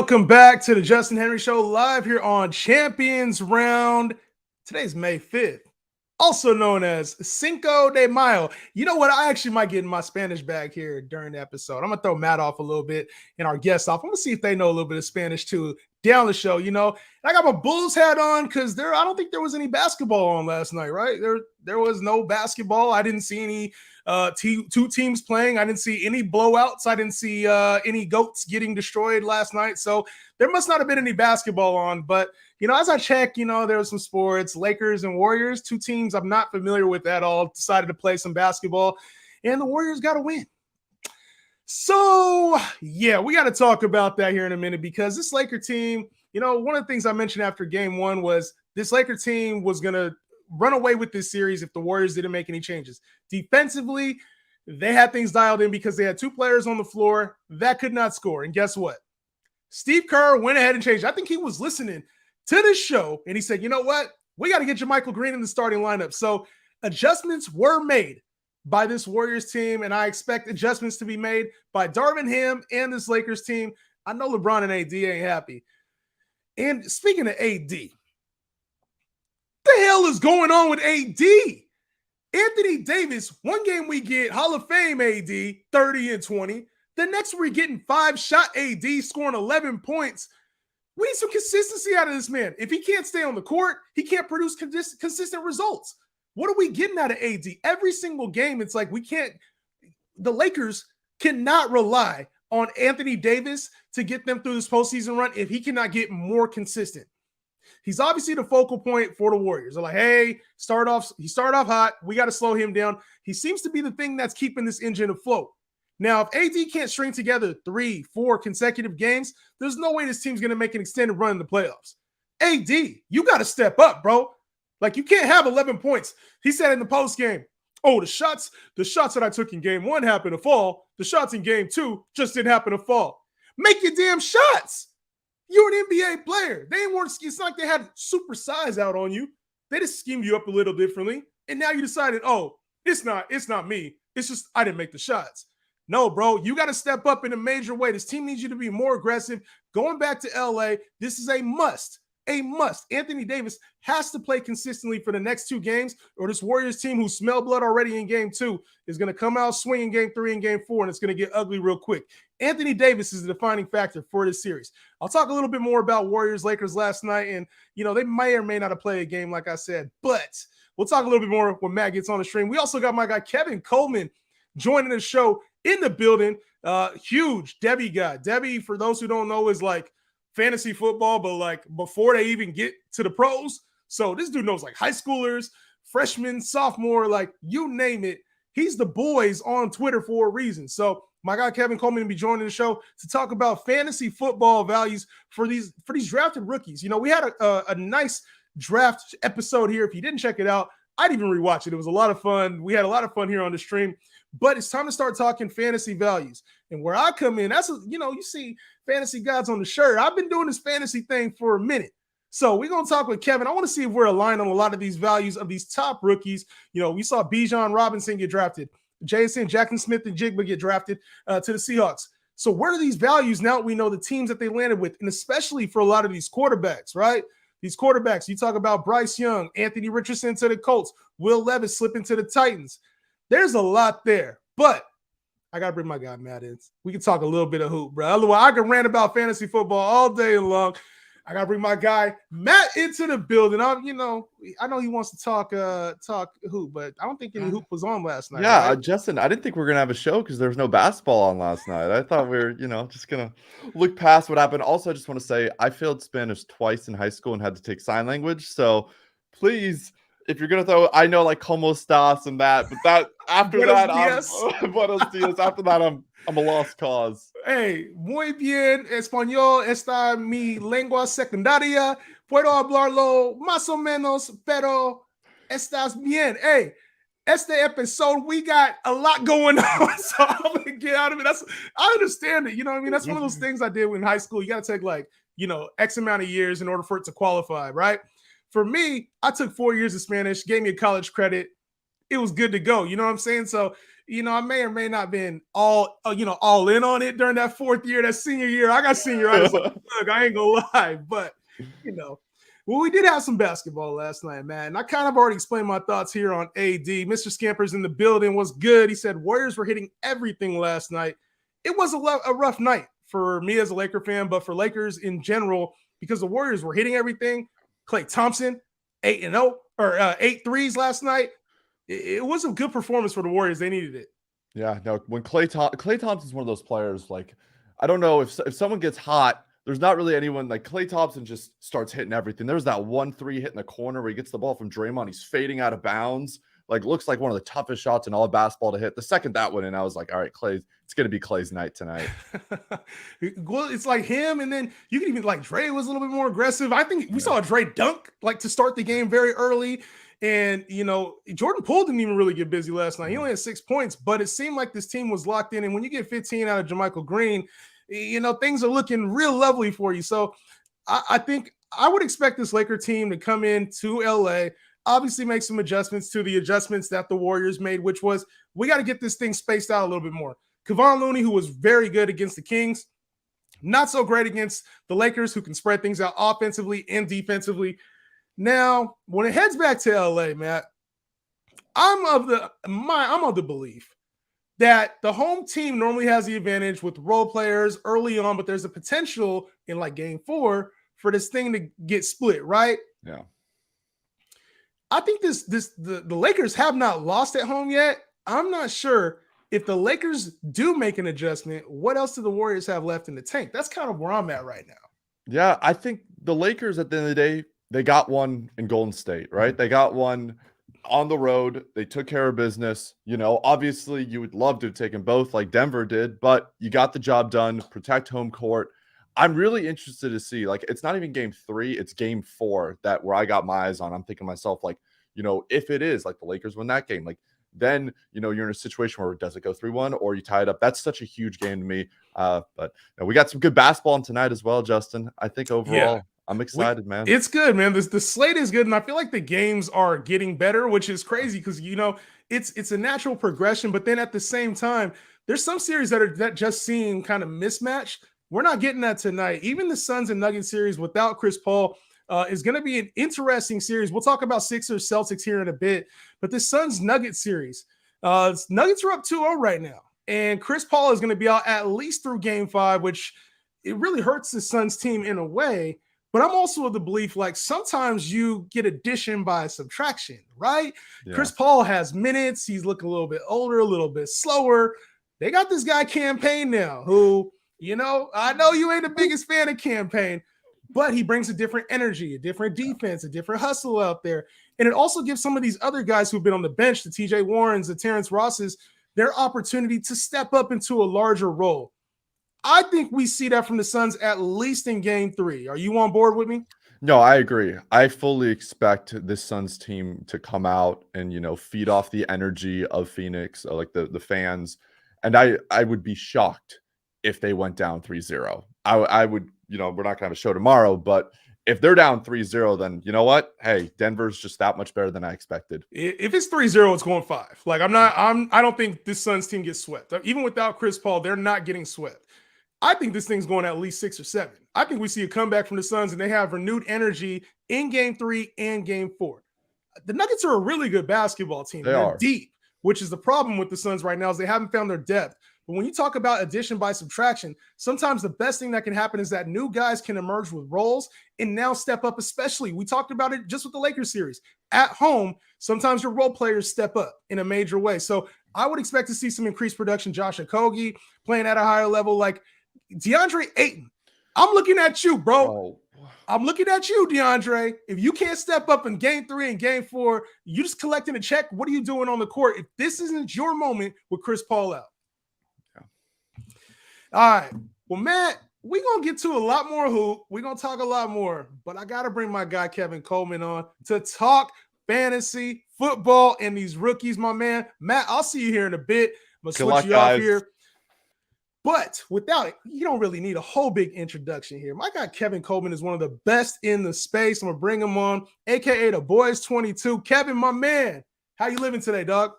Welcome back to the Justin Henry Show live here on Champions Round. Today's May 5th, also known as Cinco de Mayo. You know what? I actually might get in my Spanish bag here during the episode. I'm going to throw Matt off a little bit and our guests off. I'm going to see if they know a little bit of Spanish too down the show, And I got my Bulls hat on because I don't think there was any basketball on last night, right? There was no basketball. I didn't see any two teams playing. I didn't see any blowouts. I didn't see any goats getting destroyed last night. So there must not have been any basketball on. But, as I check, there was some sports, Lakers and Warriors, two teams I'm not familiar with at all, decided to play some basketball, and the Warriors got to win. So, yeah, we got to talk about that here in a minute because this Laker team, one of the things I mentioned after game one was this Laker team was going to run away with this series if the Warriors didn't make any changes. Defensively, they had things dialed in because they had two players on the floor that could not score. And guess what? Steve Kerr went ahead and changed. I think he was listening to this show, and he said, you know what? We got to get JaMychal Green in the starting lineup. So adjustments were made by this Warriors team, and I expect adjustments to be made by Darvin Ham and this Lakers team. I know LeBron and AD ain't happy. And speaking of AD, the hell is going on with AD? Anthony Davis, one game we get Hall of Fame AD, 30 and 20. The next we're getting 5-shot AD, scoring 11 points. We need some consistency out of this man. If he can't stay on the court, he can't produce consistent results. What are we getting out of AD? Every single game, it's like the Lakers cannot rely on Anthony Davis to get them through this postseason run if he cannot get more consistent. He's obviously the focal point for the Warriors. They're like, hey, he started off hot. We got to slow him down. He seems to be the thing that's keeping this engine afloat. Now, if AD can't string together 3-4 consecutive games, there's no way this team's going to make an extended run in the playoffs. AD, you got to step up, bro. Like, you can't have 11 points. He said in the postgame, the shots that I took in game one happened to fall. The shots in game two just didn't happen to fall. Make your damn shots. You're an NBA player. It's not like they had super size out on you. They just schemed you up a little differently. And now you decided, it's not me. It's just I didn't make the shots. No, bro, you got to step up in a major way. This team needs you to be more aggressive. Going back to LA, this is a must. A must. Anthony Davis has to play consistently for the next two games, or this Warriors team who smell blood already in game two is going to come out swinging game three and game four, and it's going to get ugly real quick. Anthony Davis is the defining factor for this series. I'll talk a little bit more about Warriors-Lakers last night, and, they may or may not have played a game like I said, but we'll talk a little bit more when Matt gets on the stream. We also got my guy Kevin Coleman joining the show in the building. Huge Debbie guy. Debbie, for those who don't know, is like fantasy football, but like before they even get to the pros. So this dude knows like high schoolers, freshmen, sophomore, like you name it. He's the boys on Twitter for a reason. So my guy Kevin Coleman will be joining the show to talk about fantasy football values for these drafted rookies. We had a nice draft episode here. If you didn't check it out, I'd even rewatch it. It was a lot of fun. We had a lot of fun here on the stream. But it's time to start talking fantasy values. And where I come in, you see fantasy gods on the shirt. I've been doing this fantasy thing for a minute. So we're going to talk with Kevin. I want to see if we're aligned on a lot of these values of these top rookies. We saw Bijan Robinson get drafted. Jason, Jackson Smith, and Jigba get drafted to the Seahawks. So where are these values now that we know the teams that they landed with? And especially for a lot of these quarterbacks, right? These quarterbacks, you talk about Bryce Young, Anthony Richardson to the Colts, Will Levis slipping to the Titans. There's a lot there, but I got to bring my guy Matt in. We can talk a little bit of hoop, bro. Otherwise, I can rant about fantasy football all day long. I got to bring my guy Matt into the building. I know he wants to talk hoop, but I don't think any hoop was on last night. Yeah, right? Justin, I didn't think we were going to have a show because there was no basketball on last night. I thought we were, just going to look past what happened. Also, I just want to say I failed Spanish twice in high school and had to take sign language. So please, if you're going to throw, I know like como estás and that, but that after buenos dias, after that, I'm a lost cause. Hey, muy bien, español está mi lengua secundaria. Puedo hablarlo más o menos, pero estás bien. Hey, este episode, we got a lot going on, so I'm going to get out of it. I understand it. You know what I mean? That's one of those things I did in high school. You got to take like, X amount of years in order for it to qualify, right? For me, I took 4 years of Spanish, gave me a college credit. It was good to go. You know what I'm saying? So, I may or may not been all in on it during that fourth year, that senior year. I got senioritis. Look, I ain't gonna lie, but well, we did have some basketball last night, man. And I kind of already explained my thoughts here on AD. Mr. Scampers in the building was good. He said Warriors were hitting everything last night. It was a rough night for me as a Laker fan, but for Lakers in general, because the Warriors were hitting everything. Klay Thompson, 8-0 or 8 threes last night. It was a good performance for the Warriors. They needed it. Yeah, no, when Klay Thompson's one of those players, like, I don't know if someone gets hot, there's not really anyone like Klay Thompson just starts hitting everything. There's that 1-3 hit in the corner where he gets the ball from Draymond. He's fading out of bounds. Like, looks like one of the toughest shots in all of basketball to hit. The second that went in, I was like, all right, it's going to be Klay's night tonight. Well, it's like him, and then you can even, like, Dre was a little bit more aggressive. I think we saw Dre dunk, like, to start the game very early. And, Jordan Poole didn't even really get busy last night. He only had 6 points, but it seemed like this team was locked in. And when you get 15 out of JaMychal Green, things are looking real lovely for you. So I think I would expect this Laker team to come in to LA, obviously make some adjustments to the adjustments that the Warriors made, which was we got to get this thing spaced out a little bit more. Kevon Looney, who was very good against the Kings, not so great against the Lakers, who can spread things out offensively and defensively. Now, when it heads back to LA, Matt, I'm of the belief that the home team normally has the advantage with role players early on, but there's a potential in like game 4 for this thing to get split, right? Yeah. I think the Lakers have not lost at home yet. I'm not sure if the Lakers do make an adjustment, what else do the Warriors have left in the tank? That's kind of where I'm at right now. Yeah, I think the Lakers at the end of the day, they got one in Golden State, right? They got one on the road. They took care of business. Obviously you would love to have taken both like Denver did, but you got the job done, protect home court. I'm really interested to see, like, it's not even game 3, it's game 4 where I got my eyes on. I'm thinking to myself, like, if it is like the Lakers win that game, like, then, you're in a situation where does it go 3-1 or you tie it up? That's such a huge game to me. But we got some good basketball on tonight as well, Justin. I think overall, I'm excited, man. It's good, man. The slate is good, and I feel like the games are getting better, which is crazy because it's a natural progression. But then at the same time, there's some series that just seem kind of mismatched. We're not getting that tonight. Even the Suns and Nuggets series without Chris Paul is going to be an interesting series. We'll talk about Sixers Celtics here in a bit, but the Suns Nuggets series, Nuggets are up 2-0 right now, and Chris Paul is going to be out at least through game 5, which it really hurts the Suns team in a way. But I'm also of the belief, like, sometimes you get addition by subtraction, right? Yeah. Chris Paul has minutes. He's looking a little bit older, a little bit slower. They got this guy Campaign now who, I know you ain't the biggest fan of Campaign, but he brings a different energy, a different defense, a different hustle out there. And it also gives some of these other guys who've been on the bench, the TJ Warrens, the Terrence Rosses, their opportunity to step up into a larger role. I think we see that from the Suns at least in game 3. Are you on board with me? No, I agree. I fully expect this Suns team to come out and, feed off the energy of Phoenix, like the fans. And I would be shocked if they went down 3-0. I would, we're not going to have a show tomorrow, but if they're down 3-0, then you know what? Hey, Denver's just that much better than I expected. If it's 3-0, it's going 5. Like, I don't think this Suns team gets swept. Even without Chris Paul, they're not getting swept. I think this thing's going at least 6 or 7. I think we see a comeback from the Suns, and they have renewed energy in game 3 and game 4. The Nuggets are a really good basketball team. They're deep, which is the problem with the Suns right now is they haven't found their depth. But when you talk about addition by subtraction, sometimes the best thing that can happen is that new guys can emerge with roles and now step up, especially. We talked about it just with the Lakers series. At home, sometimes your role players step up in a major way. So I would expect to see some increased production. Josh Okogie playing at a higher level, like DeAndre Ayton. I'm looking at you, bro. Oh. I'm looking at you, DeAndre. If you can't step up in game 3 and game 4, you just collecting a check. What are you doing on the court if this isn't your moment with Chris Paul out? Yeah. All right. Well, Matt, we're going to get to a lot more hoop. We're going to talk a lot more. But I got to bring my guy Kevin Coleman on to talk fantasy football and these rookies, my man. Matt, I'll see you here in a bit. I'm going to switch you off here. But without it, you don't really need a whole big introduction here. My guy Kevin Coleman is one of the best in the space. I'm going to bring him on, a.k.a. the Boys 22. Kevin, my man, how you living today, dog?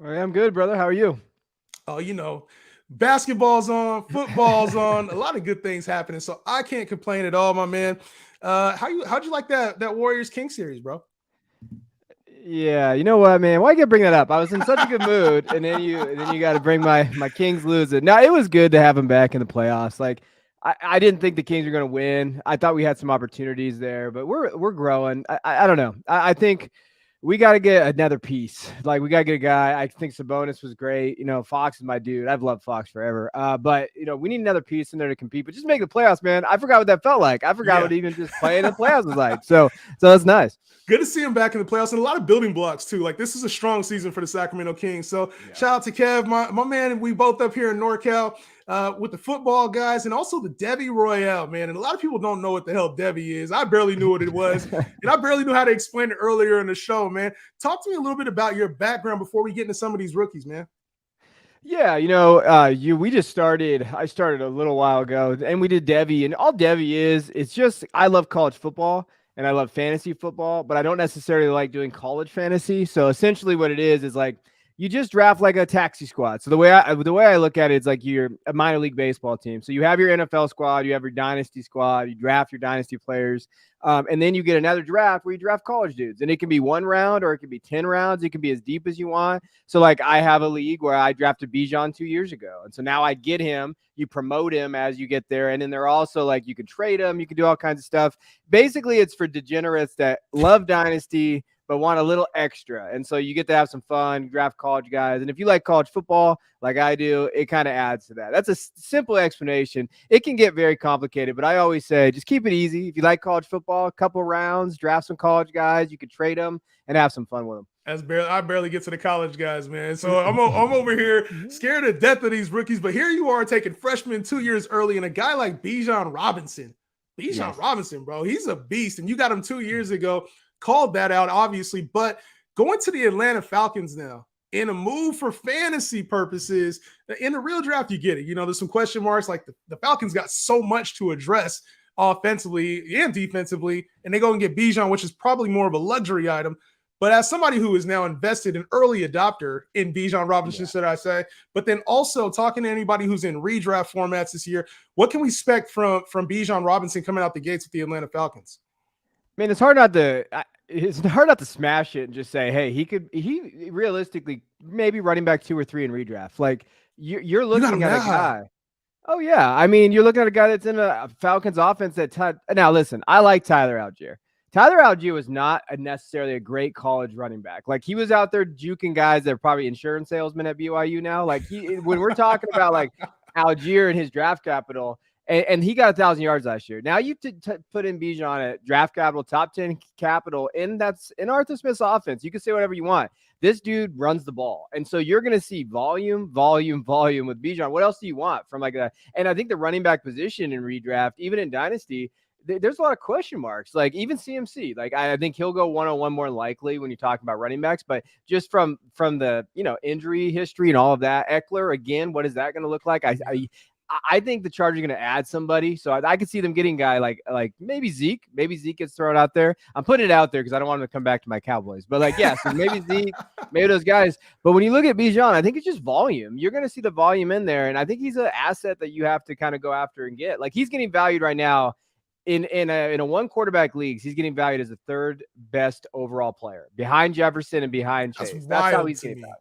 I'm good, brother. How are you? Oh, basketball's on, football's on, a lot of good things happening. So I can't complain at all, my man. How'd you like that Warriors King series, bro? Yeah, you know what, man? Why you bring that up? I was in such a good mood, and then you got to bring my Kings losing. Now it was good to have them back in the playoffs. Like I didn't think the Kings were going to win. I thought we had some opportunities there, but we're growing. I don't know. I think we got to get another piece. Like we got to get a guy. I think Sabonis was great. Fox is my dude. I've loved Fox forever. But we need another piece in there to compete. But just make the playoffs, man. I forgot what that felt like. I forgot what even just playing in the playoffs was like. So that's nice. Good to see him back in the playoffs and a lot of building blocks too. Like this is a strong season for the Sacramento Kings. So shout out to Kev, my man. We both up here in NorCal with the football guys and also the Debbie Royale, man. And a lot of people don't know what the hell Debbie is. I barely knew what it was, and I barely knew how to explain it earlier in the show, man. Talk to me a little bit about your background before we get into some of these rookies, man. Yeah, we just started. I started a little while ago, and we did Debbie, and all Debbie is, it's just I love college football and I love fantasy football, but I don't necessarily like doing college fantasy. So essentially, what it is like you just draft like a taxi squad. So the way I look at it is like you're a minor league baseball team. So you have your NFL squad, you have your dynasty squad, you draft your dynasty players. And then you get another draft where you draft college dudes, and it can be 1 round or it can be 10 rounds. It can be as deep as you want. So like I have a league where I drafted Bijan 2 years ago. And so now I get him, you promote him as you get there. And then they're also like, you can trade him, you can do all kinds of stuff. Basically it's for degenerates that love dynasty, but want a little extra. And so you get to have some fun, draft college guys. And if you like college football, like I do, it kind of adds to that. That's a simple explanation. It can get very complicated, but I always say, just keep it easy. If you like college football, a couple rounds, draft some college guys, you could trade them and have some fun with them. I barely get to the college guys, man. So I'm over here scared to death of these rookies, but here you are taking freshmen 2 years early, and a guy like Bijan Robinson. Robinson, bro, he's a beast, and you got him 2 years ago. Called that out, obviously, but going to the Atlanta Falcons now in a move for fantasy purposes. In the real draft, you get it. There's some question marks. Like the Falcons got so much to address offensively and defensively, and they go and get Bijan, which is probably more of a luxury item. But as somebody who is now invested, an early adopter in Bijan Robinson, should I say, but then also talking to anybody who's in redraft formats this year, what can we expect from Bijan Robinson coming out the gates with the Atlanta Falcons? I mean, it's hard not to smash it and just say, hey, he realistically maybe running back 2 or 3 in redraft. Like you're looking at a guy. Oh yeah. I mean, you're looking at a guy that's in a Falcons offense now listen, I like Tyler Algier. Tyler Algier was not necessarily a great college running back. Like he was out there juking guys that are probably insurance salesmen at BYU now. Like when we're talking about like Algier and his draft capital, and he got 1,000 yards last year. Now you put in Bijan at draft capital, top 10 capital, and that's in Arthur Smith's offense. You can say whatever you want. This dude runs the ball. And so you're going to see volume with Bijan. What else do you want from like that? And I think the running back position in redraft, even in Dynasty, there's a lot of question marks. Like even CMC, like I think he'll go 1-on-1 more likely when you talk about running backs, but just from the injury history and all of that, Eckler again, what is that going to look like? I think the Chargers are going to add somebody, so I could see them getting a guy like maybe Zeke. Maybe Zeke gets thrown out there. I'm putting it out there because I don't want him to come back to my Cowboys. But so maybe Zeke, maybe those guys. But when you look at Bijan, I think it's just volume. You're going to see the volume in there, and I think he's an asset that you have to kind of go after and get. Like he's getting valued right now in a 1 quarterback leagues. He's getting valued as the 3rd best overall player behind Jefferson and behind Chase. That's how he's getting valued.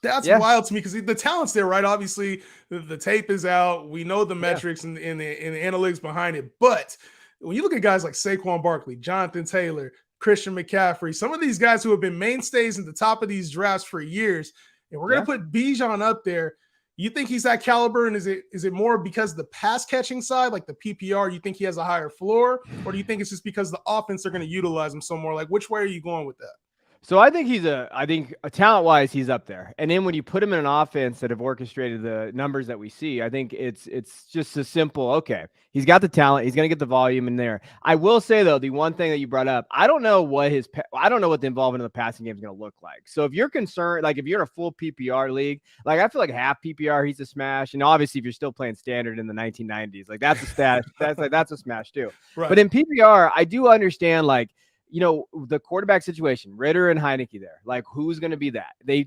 That's wild to me because the talent's there, right? Obviously, the tape is out. We know the metrics and the analytics behind it. But when you look at guys like Saquon Barkley, Jonathan Taylor, Christian McCaffrey, some of these guys who have been mainstays at the top of these drafts for years, and we're going to put Bijan up there. You think he's that caliber, and is it more because the pass catching side, like the PPR, you think he has a higher floor, or do you think it's just because the offense are going to utilize him some more? Like, which way are you going with that? So I think talent-wise, he's up there. And then when you put him in an offense that have orchestrated the numbers that we see, I think it's just a simple, okay, he's got the talent. He's going to get the volume in there. I will say, though, the one thing that you brought up, I don't know what the involvement in the passing game is going to look like. So if you're concerned, like if you're in a full PPR league, like I feel like half PPR, he's a smash. And obviously, if you're still playing standard in the 1990s, like that's a stash. that's a smash too. Right. But in PPR, I do understand the quarterback situation, Ritter and Heineke there, like who's going to be that? They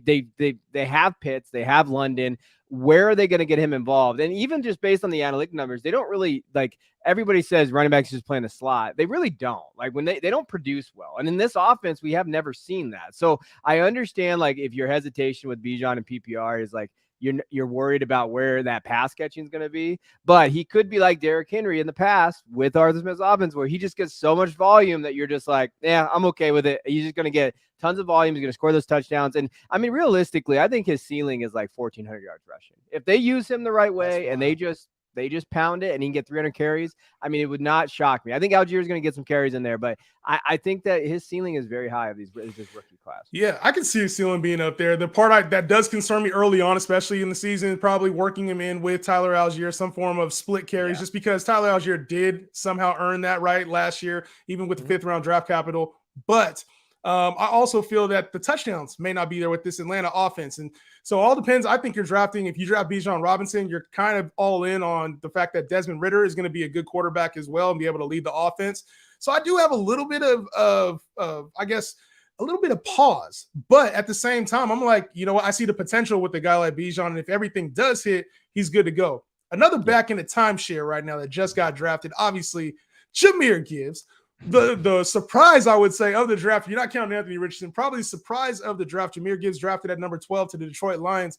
have Pitts, they have London. where are they going to get him involved? And even just based on the analytic numbers, they don't really like. Everybody says running backs just playing the slot. They really don't. Like when they don't produce well. And in this offense, we have never seen that. So I understand like if your hesitation with Bijan and PPR is like you're worried about where that pass catching is going to be, but he could be like Derrick Henry in the past with Arthur Smith's offense, where he just gets so much volume that you're just like, yeah, I'm okay with it. He's just going to get tons of volume. He's going to score those touchdowns. And I mean, realistically, I think his ceiling is like 1,400 yards rushing. If they use him the right way and they just pound it and he can get 300 carries, I mean, it would not shock me. I think Algier is going to get some carries in there, but I think that his ceiling is very high of this rookie class. Yeah, I can see his ceiling being up there. The part that does concern me early on, especially in the season, probably working him in with Tyler Algier, some form of split carries, just because Tyler Algier did somehow earn that right last year, even with the 5th round draft capital. But I also feel that the touchdowns may not be there with this Atlanta offense. And so all depends. I think you're drafting, if you draft Bijan Robinson, you're kind of all in on the fact that Desmond Ridder is going to be a good quarterback as well and be able to lead the offense. So I do have a little bit of I guess, a little bit of pause. But at the same time, I'm like, you know what? I see the potential with a guy like Bijan. And if everything does hit, he's good to go. Another back in the timeshare right now that just got drafted, obviously, Jahmyr Gibbs. The surprise, I would say, of the draft, you're not counting Anthony Richardson, probably the surprise of the draft, Jahmyr Gibbs drafted at number 12 to the Detroit Lions.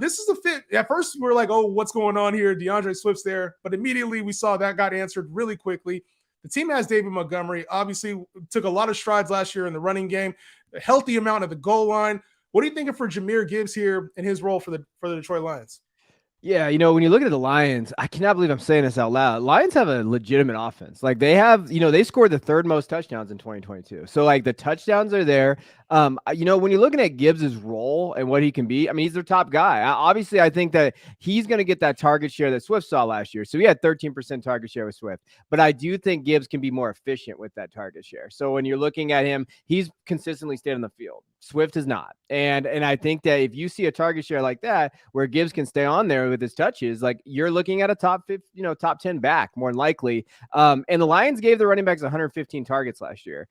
This is a fit. At first, we were like, oh, what's going on here? DeAndre Swift's there. But immediately we saw that got answered really quickly. The team has David Montgomery, obviously took a lot of strides last year in the running game, a healthy amount at the goal line. What are you thinking for Jahmyr Gibbs here in his role for the Detroit Lions? Yeah, you know, when you look at the Lions, I cannot believe I'm saying this out loud. Lions have a legitimate offense. Like they have, you know, they scored the 3rd most touchdowns in 2022. So like the touchdowns are there. You know, when you're looking at Gibbs's role and what he can be, I mean, he's their top guy. Obviously, I think that he's going to get that target share that Swift saw last year. So he had 13% target share with Swift, but I do think Gibbs can be more efficient with that target share. So when you're looking at him, he's consistently stayed on the field. Swift is not. And I think that if you see a target share like that, where Gibbs can stay on there with his touches, like you're looking at a top 10 back more than likely. And the Lions gave the running backs 115 targets last year.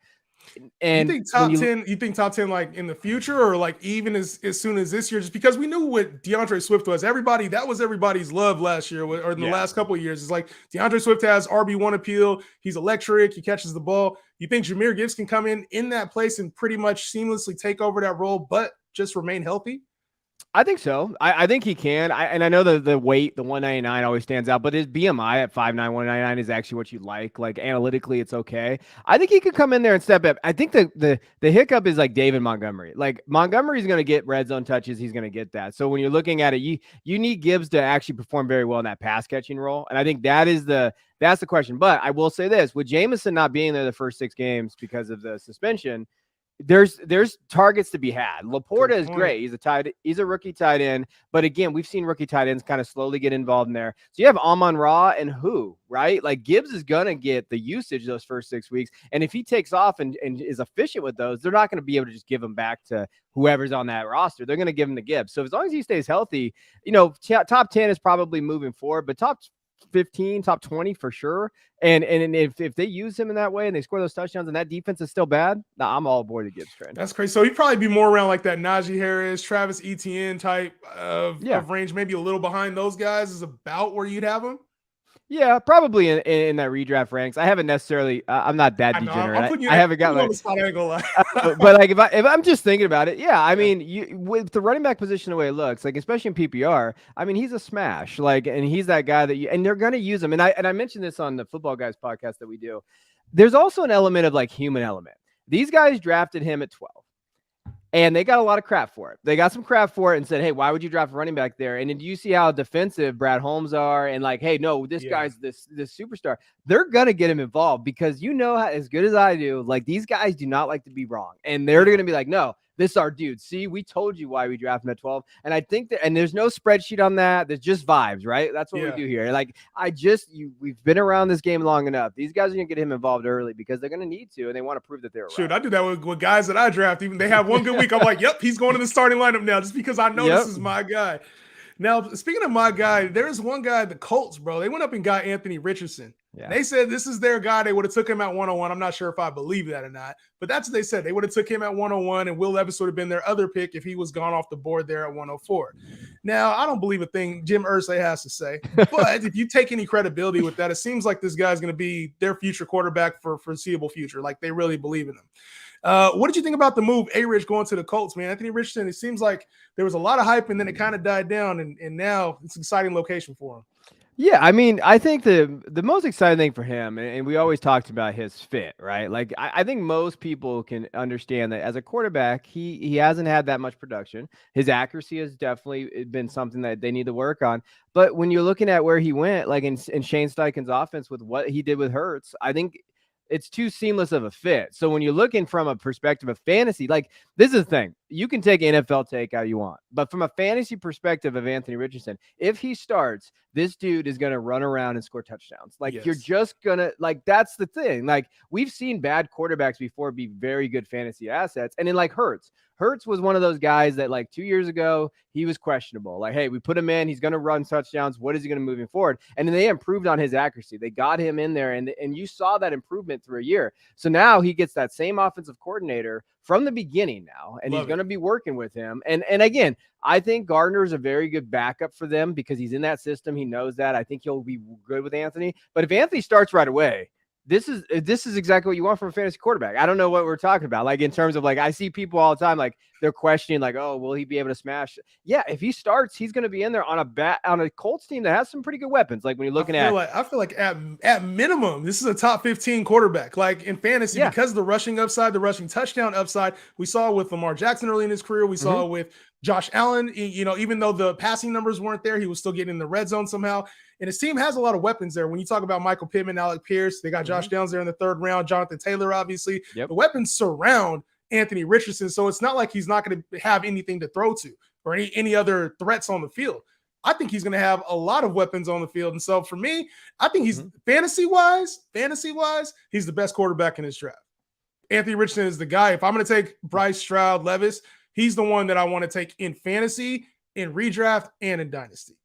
And you think top 10 like in the future or like even as soon as this year, just because we knew what DeAndre Swift was. That was everybody's love last year or in the last couple of years. It's like DeAndre Swift has RB1 appeal. He's electric. He catches the ball. You think Jahmyr Gibbs can come in that place and pretty much seamlessly take over that role, but just remain healthy? I think so. I think he can. And I know the weight, the 199 always stands out, but his BMI at 5'9", 199 is actually what you like. Like analytically, it's okay. I think he could come in there and step up. I think the hiccup is like David Montgomery. Like Montgomery's going to get red zone touches. He's going to get that. So when you're looking at it, you need Gibbs to actually perform very well in that pass catching role. And I think that's the question. But I will say this, with Jameson not being there the first 6 games because of the suspension, there's targets to be had. Laporta is great. He's a rookie tight end, but again, we've seen rookie tight ends kind of slowly get involved in there. So you have Amon-Ra and who, right? Like Gibbs is gonna get the usage those first 6 weeks, and if he takes off and is efficient with those, they're not going to be able to just give him back to whoever's on that roster. They're going to give him to Gibbs. So as long as he stays healthy, you know, top 10 is probably moving forward, but top 15, top 20 for sure. And if they use him in that way and they score those touchdowns and that defense is still bad, I'm all aboard the Gibbs train. That's crazy. So he'd probably be more around like that Najee Harris, Travis Etienne type of range, maybe a little behind those guys is about where you'd have him. Yeah, probably in that redraft ranks. I haven't necessarily. I'm not that degenerate. I haven't got like. But like if I'm just thinking about it, yeah. I mean, with the running back position the way it looks, like especially in PPR, I mean he's a smash. Like, and he's that guy that and they're gonna use him. And I mentioned this on the Football Guys podcast that we do. There's also an element of like human element. These guys drafted him at 12. And they got a lot of crap for it. They got some crap for it and said, hey, why would you draft a running back there? And then you see how defensive Brad Holmes are and like, hey, no, this guy's this superstar. They're going to get him involved because you know how, as good as I do, like these guys do not like to be wrong. And they're going to be like, no, this is our dude. See, we told you why we drafted him at 12. And I think that, and there's no spreadsheet on that. There's just vibes, right? That's what we do here. Like, we've been around this game long enough. These guys are going to get him involved early because they're going to need to, and they want to prove that they're right. Shoot, I do that with guys that I draft. Even they have one good week, I'm like, yep, he's going to the starting lineup now just because I know this is my guy. Now, speaking of my guy, there's one guy, the Colts, bro. They went up and got Anthony Richardson. Yeah. They said this is their guy. They would have took him at 101. I'm not sure if I believe that or not, but that's what they said. They would have took him at 101, and Will Levis would have been their other pick if he was gone off the board there at 104. Now, I don't believe a thing Jim Irsay has to say, but if you take any credibility with that, it seems like this guy's going to be their future quarterback for foreseeable future. Like they really believe in him. What did you think about the move, A-Rich going to the Colts, man? Anthony Richardson, it seems like there was a lot of hype, and then it kind of died down, and now it's an exciting location for him. Yeah, I mean, I think the most exciting thing for him, and we always talked about his fit, right? Like, I think most people can understand that as a quarterback, he hasn't had that much production. His accuracy has definitely been something that they need to work on. But when you're looking at where he went, like in Shane Steichen's offense with what he did with Hurts, I think it's too seamless of a fit. So when you're looking from a perspective of fantasy, like this is the thing, you can take NFL take how you want, but from a fantasy perspective of Anthony Richardson, if he starts, this dude is going to run around and score touchdowns. Like You're just going to like, that's the thing. Like we've seen bad quarterbacks before be very good fantasy assets. And then like Hurts was one of those guys that like 2 years ago, he was questionable. Like, hey, we put him in, he's going to run touchdowns. What is he going to moving forward? And then they improved on his accuracy. They got him in there and you saw that improvement through a year. So now he gets that same offensive coordinator from the beginning now, and he's going to be working with him. And again, I think Gardner is a very good backup for them because he's in that system. He knows that. I think he'll be good with Anthony. But if Anthony starts right away, this is exactly what you want from a fantasy quarterback. I don't know what we're talking about. Like in terms of like, I see people all the time, like they're questioning like, oh, will he be able to smash? Yeah. If he starts, he's going to be in there on a Colts team that has some pretty good weapons. Like when you're looking I feel like at minimum, this is a top 15 quarterback, like in fantasy, because of the rushing upside, the rushing touchdown upside. We saw with Lamar Jackson early in his career. We saw with Josh Allen, even though the passing numbers weren't there, he was still getting in the red zone somehow. And his team has a lot of weapons there. When you talk about Michael Pittman, Alec Pierce, they got Josh Downs there in the third round, Jonathan Taylor, obviously. The weapons surround Anthony Richardson, so it's not like he's not going to have anything to throw to or any other threats on the field. I think he's going to have a lot of weapons on the field. And so for me, I think he's fantasy-wise, he's the best quarterback in this draft. Anthony Richardson is the guy. If I'm going to take Bryce, Stroud, Levis, he's the one that I want to take in fantasy, in redraft, and in dynasty.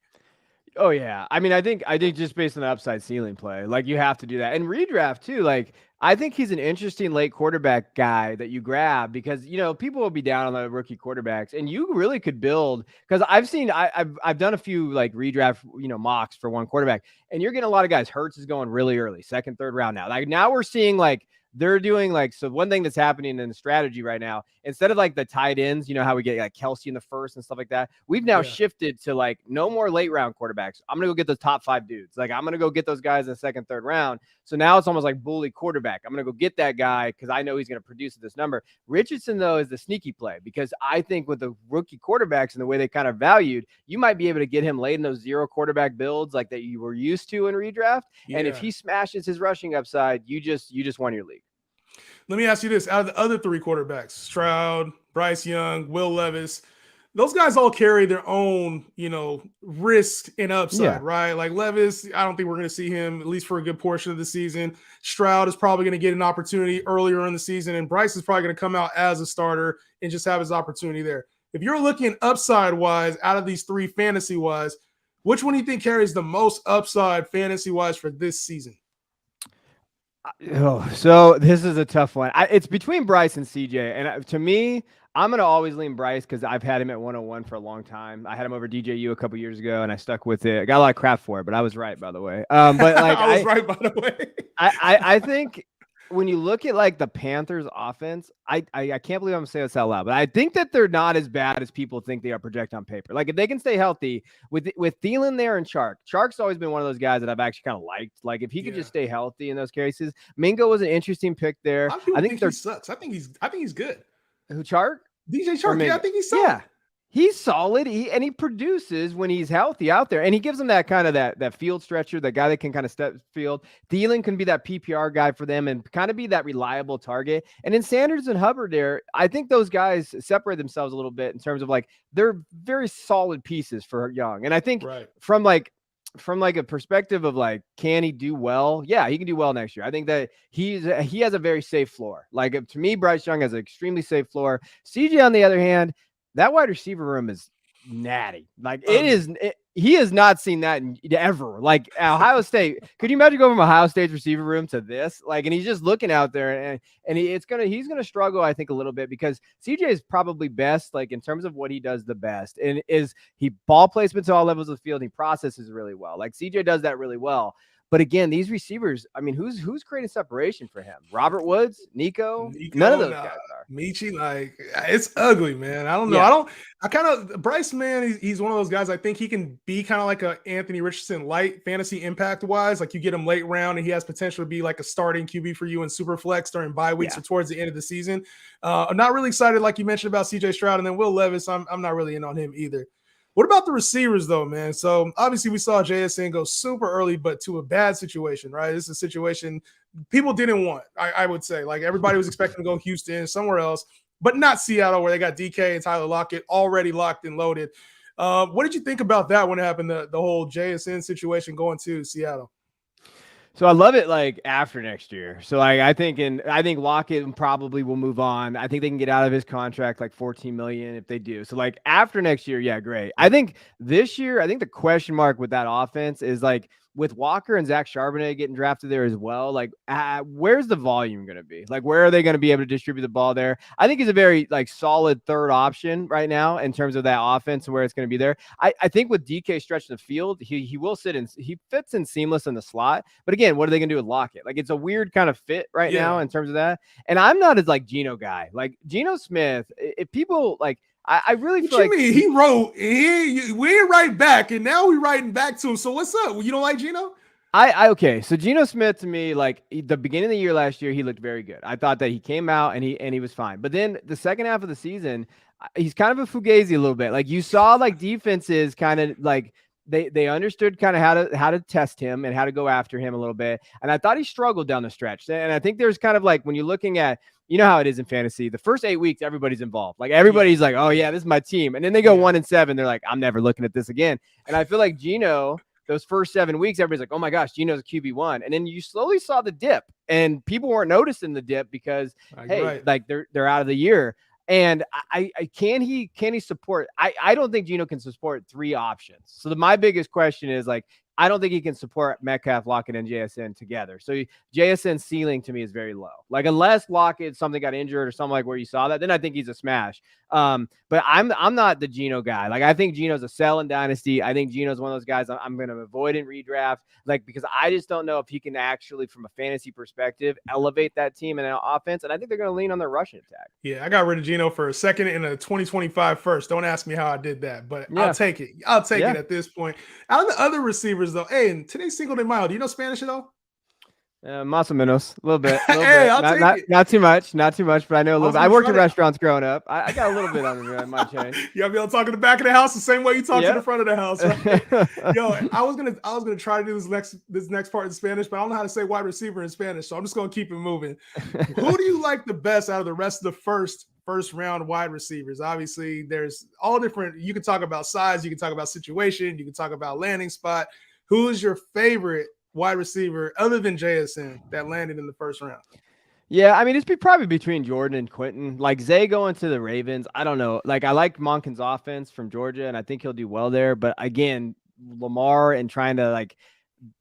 Oh yeah. I mean, I think just based on the upside ceiling play, like you have to do that. And redraft too. Like I think he's an interesting late quarterback guy that you grab because, people will be down on the rookie quarterbacks and you really could build because I've done a few like redraft, mocks for one quarterback and you're getting a lot of guys. Hurts is going really early, second, third round now. Like now we're seeing like, they're doing like, so one thing that's happening in the strategy right now, instead of like the tight ends, how we get like Kelsey in the first and stuff like that, we've now shifted to like no more late round quarterbacks. I'm going to go get the top 5 dudes. Like I'm going to go get those guys in the second, third round. So now it's almost like bully quarterback. I'm going to go get that guy because I know he's going to produce at this number. Richardson though is the sneaky play because I think with the rookie quarterbacks and the way they kind of valued, you might be able to get him late in those 0 quarterback builds like that you were used to in redraft. And if he smashes his rushing upside, you just won your league. Let me ask you this. Out of the other 3 quarterbacks, Stroud, Bryce Young, Will Levis, those guys all carry their own, risk and upside, right? Like Levis, I don't think we're going to see him at least for a good portion of the season. Stroud is probably going to get an opportunity earlier in the season, and Bryce is probably going to come out as a starter and just have his opportunity there. If you're looking upside-wise out of these 3 fantasy-wise, which one do you think carries the most upside fantasy-wise for this season? Oh, so this is a tough one. It's between Bryce and CJ. And to me, I'm going to always lean Bryce because I've had him at 101 for a long time. I had him over DJU a couple years ago and I stuck with it. I got a lot of crap for it, but I was right, by the way. But like I was right, by the way. I think when you look at like the Panthers offense, I can't believe I'm saying this out loud, but I think that they're not as bad as people think they are projected on paper. Like if they can stay healthy with Thielen there and Chark's always been one of those guys that I've actually kind of liked. Like if he could just stay healthy in those cases, Mingo was an interesting pick there. I think he sucks. I think he's good. Who, Chark? DJ Chark. Yeah, I think he's solid. Yeah. He's solid. He produces when he's healthy out there, and he gives them that kind of that field stretcher, that guy that can kind of step field. Thielen can be that PPR guy for them and kind of be that reliable target. And in Sanders and Hubbard there, I think those guys separate themselves a little bit in terms of like they're very solid pieces for Young. And I think from a perspective of like, can he do well? Yeah, he can do well next year. I think that he has a very safe floor. Like to me, Bryce Young has an extremely safe floor. CJ on the other hand, that wide receiver room is natty. Like he has not seen that ever. Like Ohio State. Could you imagine going from Ohio State's receiver room to this? Like, and he's just looking out there, and he's gonna struggle, I think, a little bit because CJ is probably best, like in terms of what he does the best, and is he ball placement to all levels of the field. And he processes really well. Like CJ does that really well. But again, these receivers, I mean, who's creating separation for him? Robert Woods, Nico, none of those guys are. Michi, like it's ugly, man. I don't know. Yeah. Bryce, man, he's one of those guys. I think he can be kind of like a Anthony Richardson light fantasy impact wise. Like you get him late round and he has potential to be like a starting QB for you in super flex during bye weeks or towards the end of the season. I'm not really excited, like you mentioned, about CJ Stroud and then Will Levis. I'm not really in on him either. What about the receivers, though, man? So obviously we saw JSN go super early, but to a bad situation, right? This is a situation people didn't want, I would say. Like everybody was expecting to go Houston, somewhere else, but not Seattle, where they got DK and Tyler Lockett already locked and loaded. What did you think about that when it happened, the whole JSN situation going to Seattle? So I love it like after next year. So like I think Lockett probably will move on. I think they can get out of his contract like $14 million if they do. So like after next year, yeah, great. I think this year, I think the question mark with that offense is like with Walker and Zach Charbonnet getting drafted there as well, like where's the volume going to be? Like where are they going to be able to distribute the ball there? I think he's a very like solid third option right now in terms of that offense and where it's going to be there. I think with DK stretching the field, he will sit in, he fits in seamless in the slot. But again, what are they going to do with Lockett? Like it's a weird kind of fit right now in terms of that. And I'm not as like Geno guy. Like Geno Smith, if people like, I really feel like he wrote, we ain't right back, and now we writing back to him. So what's up? You don't like Geno? Okay. So Geno Smith to me, like the beginning of the year last year, he looked very good. I thought that he came out and he was fine. But then the second half of the season, he's kind of a fugazi a little bit. Like you saw like defenses kind of like they understood kind of how to test him and how to go after him a little bit. And I thought he struggled down the stretch. And I think there's kind of like when you're looking at, you know how it is in fantasy, the first 8 weeks, everybody's involved. Like everybody's like, oh yeah, this is my team. And then they go 1-7. They're like, I'm never looking at this again. And I feel like Geno, those first 7 weeks, everybody's like, oh my gosh, Geno's a QB1. And then you slowly saw the dip and people weren't noticing the dip because, like they're out of the year. And can he support? I don't think Geno can support 3 options. So my biggest question is like, I don't think he can support Metcalf, Lockett, and JSN together. So JSN's ceiling to me is very low. Like unless Lockett something got injured or something like where you saw that, then I think he's a smash. But I'm not the Geno guy. Like I think Geno's a sell in Dynasty. I think Geno's one of those guys I'm going to avoid in redraft. Like because I just don't know if he can actually, from a fantasy perspective, elevate that team in an offense. And I think they're going to lean on their rushing attack. Yeah, I got rid of Geno for a second in a 2025 first. Don't ask me how I did that, but I'll take it. I'll take it at this point. Out of the other receivers, though, hey, and today's Cinco de Mayo. Do you know Spanish at all? Más o menos, a little bit. Hey, I'll take it. Not too much, but I know a little bit. I worked in restaurants growing up. I got a little bit on me. My change. You gotta be able to talk in the back of the house the same way you talk to the front of the house. Right? Yo, I was gonna try to do this next part in Spanish, but I don't know how to say wide receiver in Spanish, so I'm just gonna keep it moving. Who do you like the best out of the rest of the first round wide receivers? Obviously, there's all different. You can talk about size, you can talk about situation, you can talk about landing spot. Who is your favorite wide receiver other than JSN that landed in the first round? Yeah, I mean, it's probably between Jordan and Quentin. Like Zay going to the Ravens, I don't know. Like I like Monken's offense from Georgia, and I think he'll do well there. But again, Lamar and trying to like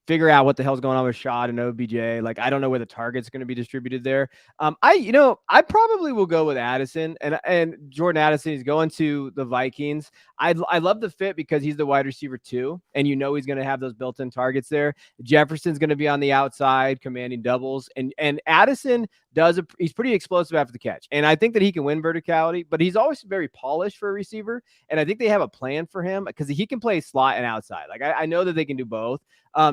figure out what the hell's going on with Shad and OBJ. Like, I don't know where the target's going to be distributed there. I probably will go with Addison and Jordan Addison. He's going to the Vikings. I love the fit because he's the wide receiver too. And he's going to have those built-in targets there. Jefferson's going to be on the outside commanding doubles. And Addison he's pretty explosive after the catch. And I think that he can win verticality, but he's always very polished for a receiver. And I think they have a plan for him because he can play slot and outside. Like I know that they can do both.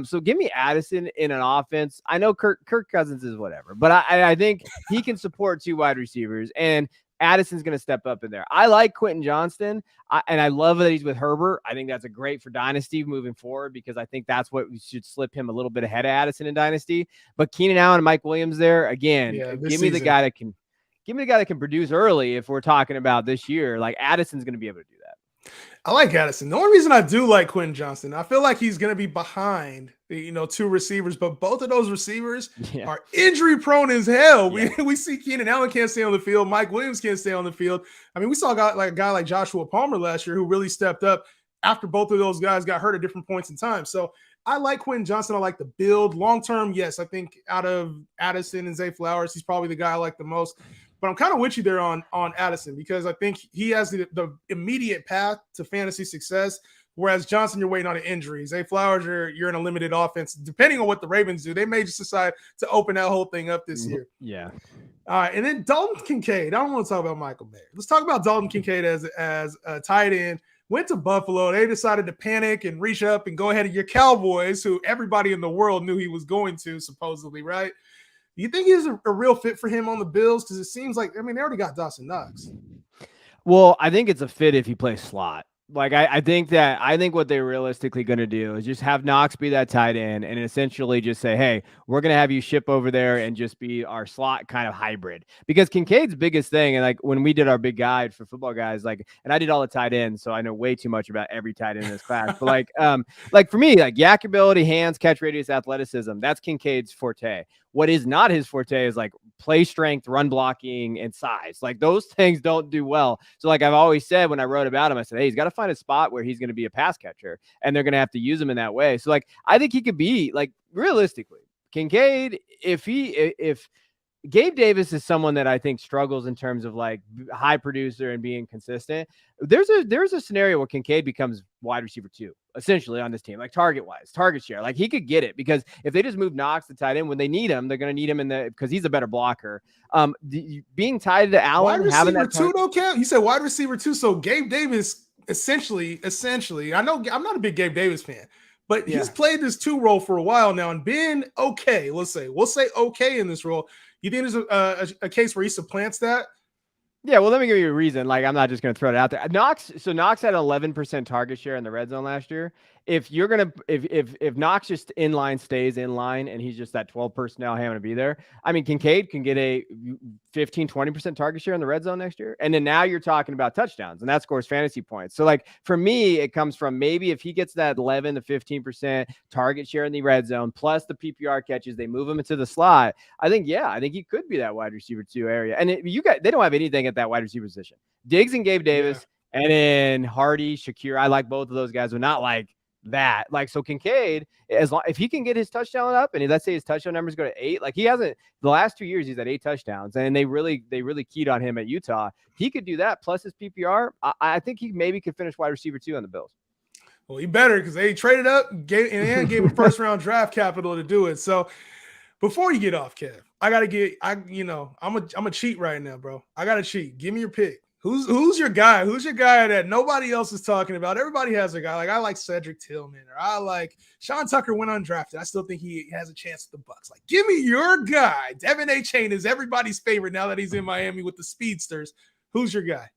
So give me Addison in an offense. I know Kirk Cousins is whatever, but I think he can support 2 wide receivers, and Addison's going to step up in there. I like Quentin Johnston, and I love that he's with Herbert. I think that's a great for Dynasty moving forward because I think that's what we should slip him a little bit ahead of Addison in Dynasty. But Keenan Allen and Mike Williams there, again, give me the guy that can produce early if we're talking about this year. Like Addison's going to be able to do that. I like Addison. The only reason I do like Quentin Johnston, I feel like he's going to be behind, two receivers, but both of those receivers are injury prone as hell. Yeah. We see Keenan Allen can't stay on the field. Mike Williams can't stay on the field. I mean, we saw a guy like Joshua Palmer last year who really stepped up after both of those guys got hurt at different points in time. So I like Quentin Johnston. I like the build. Long term, yes, I think out of Addison and Zay Flowers, he's probably the guy I like the most. But I'm kind of with you there on Addison because I think he has the immediate path to fantasy success, whereas Johnson, you're waiting on an injury. Zay Flowers, you're in a limited offense. Depending on what the Ravens do, they may just decide to open that whole thing up this year. Yeah. All right, and then Dalton Kincaid. I don't want to talk about Michael Mayer. Let's talk about Dalton Kincaid as a tight end. Went to Buffalo. They decided to panic and reach up and go ahead of your Cowboys, who everybody in the world knew he was going to, supposedly, right? Do you think he's a real fit for him on the Bills? Because it seems like, they already got Dawson Knox. Well, I think it's a fit if he plays slot. Like, I think what they're realistically going to do is just have Knox be that tight end and essentially just say, hey, we're going to have you ship over there and just be our slot kind of hybrid. Because Kincaid's biggest thing, and like when we did our big guide for football guys, and I did all the tight ends, so I know way too much about every tight end in this class. But like for me, like yak ability, hands, catch radius, athleticism, that's Kincaid's forte. What is not his forte is like play strength, run blocking, and size. Like those things don't do well. So like I've always said when I wrote about him, I said, hey, he's got to find a spot where he's going to be a pass catcher, and they're going to have to use him in that way. So like I think he could be like realistically Kincaid if Gabe Davis is someone that I think struggles in terms of like high producer and being consistent. There's a scenario where Kincaid becomes wide receiver 2, essentially on this team, like target share. Like he could get it because if they just move Knox to tight end when they need him, they're going to need him because he's a better blocker. Being tied to Allen, wide having receiver that 2 though, Cam? You said wide receiver 2, so Gabe Davis essentially. I know I'm not a big Gabe Davis fan, but he's played this 2 role for a while now and been okay. We'll say okay in this role. You think there's a case where he supplants that? Yeah, well, let me give you a reason. Like, I'm not just going to throw it out there. Knox had 11% target share in the red zone last year. If Knox just stays in line and he's just that 12 personnel having to be there, I mean, Kincaid can get a 15-20% target share in the red zone next year. And then now you're talking about touchdowns, and that scores fantasy points. So like for me, it comes from maybe if he gets that 11 to 15% target share in the red zone, plus the PPR catches, they move him into the slot. I think he could be that wide receiver 2 area. And they don't have anything at that wide receiver position. Diggs and Gabe Davis, and then Hardy, Shakir. I like both of those guys, but not like that. Like, so Kincaid, if he can get his touchdown up, and let's say his touchdown numbers go to 8, like he hasn't the last 2 years, he's at 8 touchdowns, and they really keyed on him at Utah. He could do that plus his PPR. I think he maybe could finish wide receiver 2 on the Bills. Well, he better, because they traded up, gave him first round draft capital to do it. So before you get off, Kev, I'm a cheat right now, bro. I gotta cheat. Give me your pick. Who's your guy? Who's your guy that nobody else is talking about? Everybody has a guy. Like I like Cedric Tillman, or I like Sean Tucker went undrafted. I still think he has a chance with the Bucs. Like, give me your guy. Devin Achane is everybody's favorite now that he's in Miami with the speedsters. Who's your guy?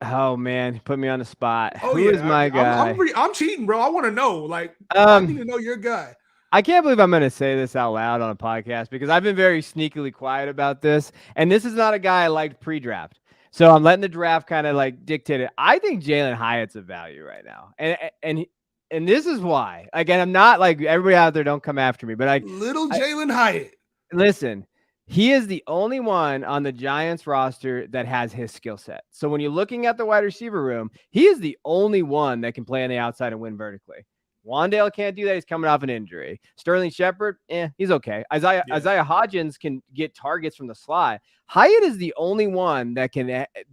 Oh man, put me on the spot. Oh, Who is my guy? I'm cheating, bro. I want to know. Like, I need to know your guy. I can't believe I'm going to say this out loud on a podcast because I've been very sneakily quiet about this. And this is not a guy I liked pre-draft. So I'm letting the draft kind of like dictate it. I think Jalen Hyatt's a value right now. And this is why. Again, I'm not like everybody out there, don't come after me, but like Jalen Hyatt. Listen, he is the only one on the Giants roster that has his skill set. So when you're looking at the wide receiver room, he is the only one that can play on the outside and win vertically. Wandale can't do that. He's coming off an injury. Sterling Shepard, he's okay. Isaiah Hodgins can get targets from the slot. Hyatt is the only one that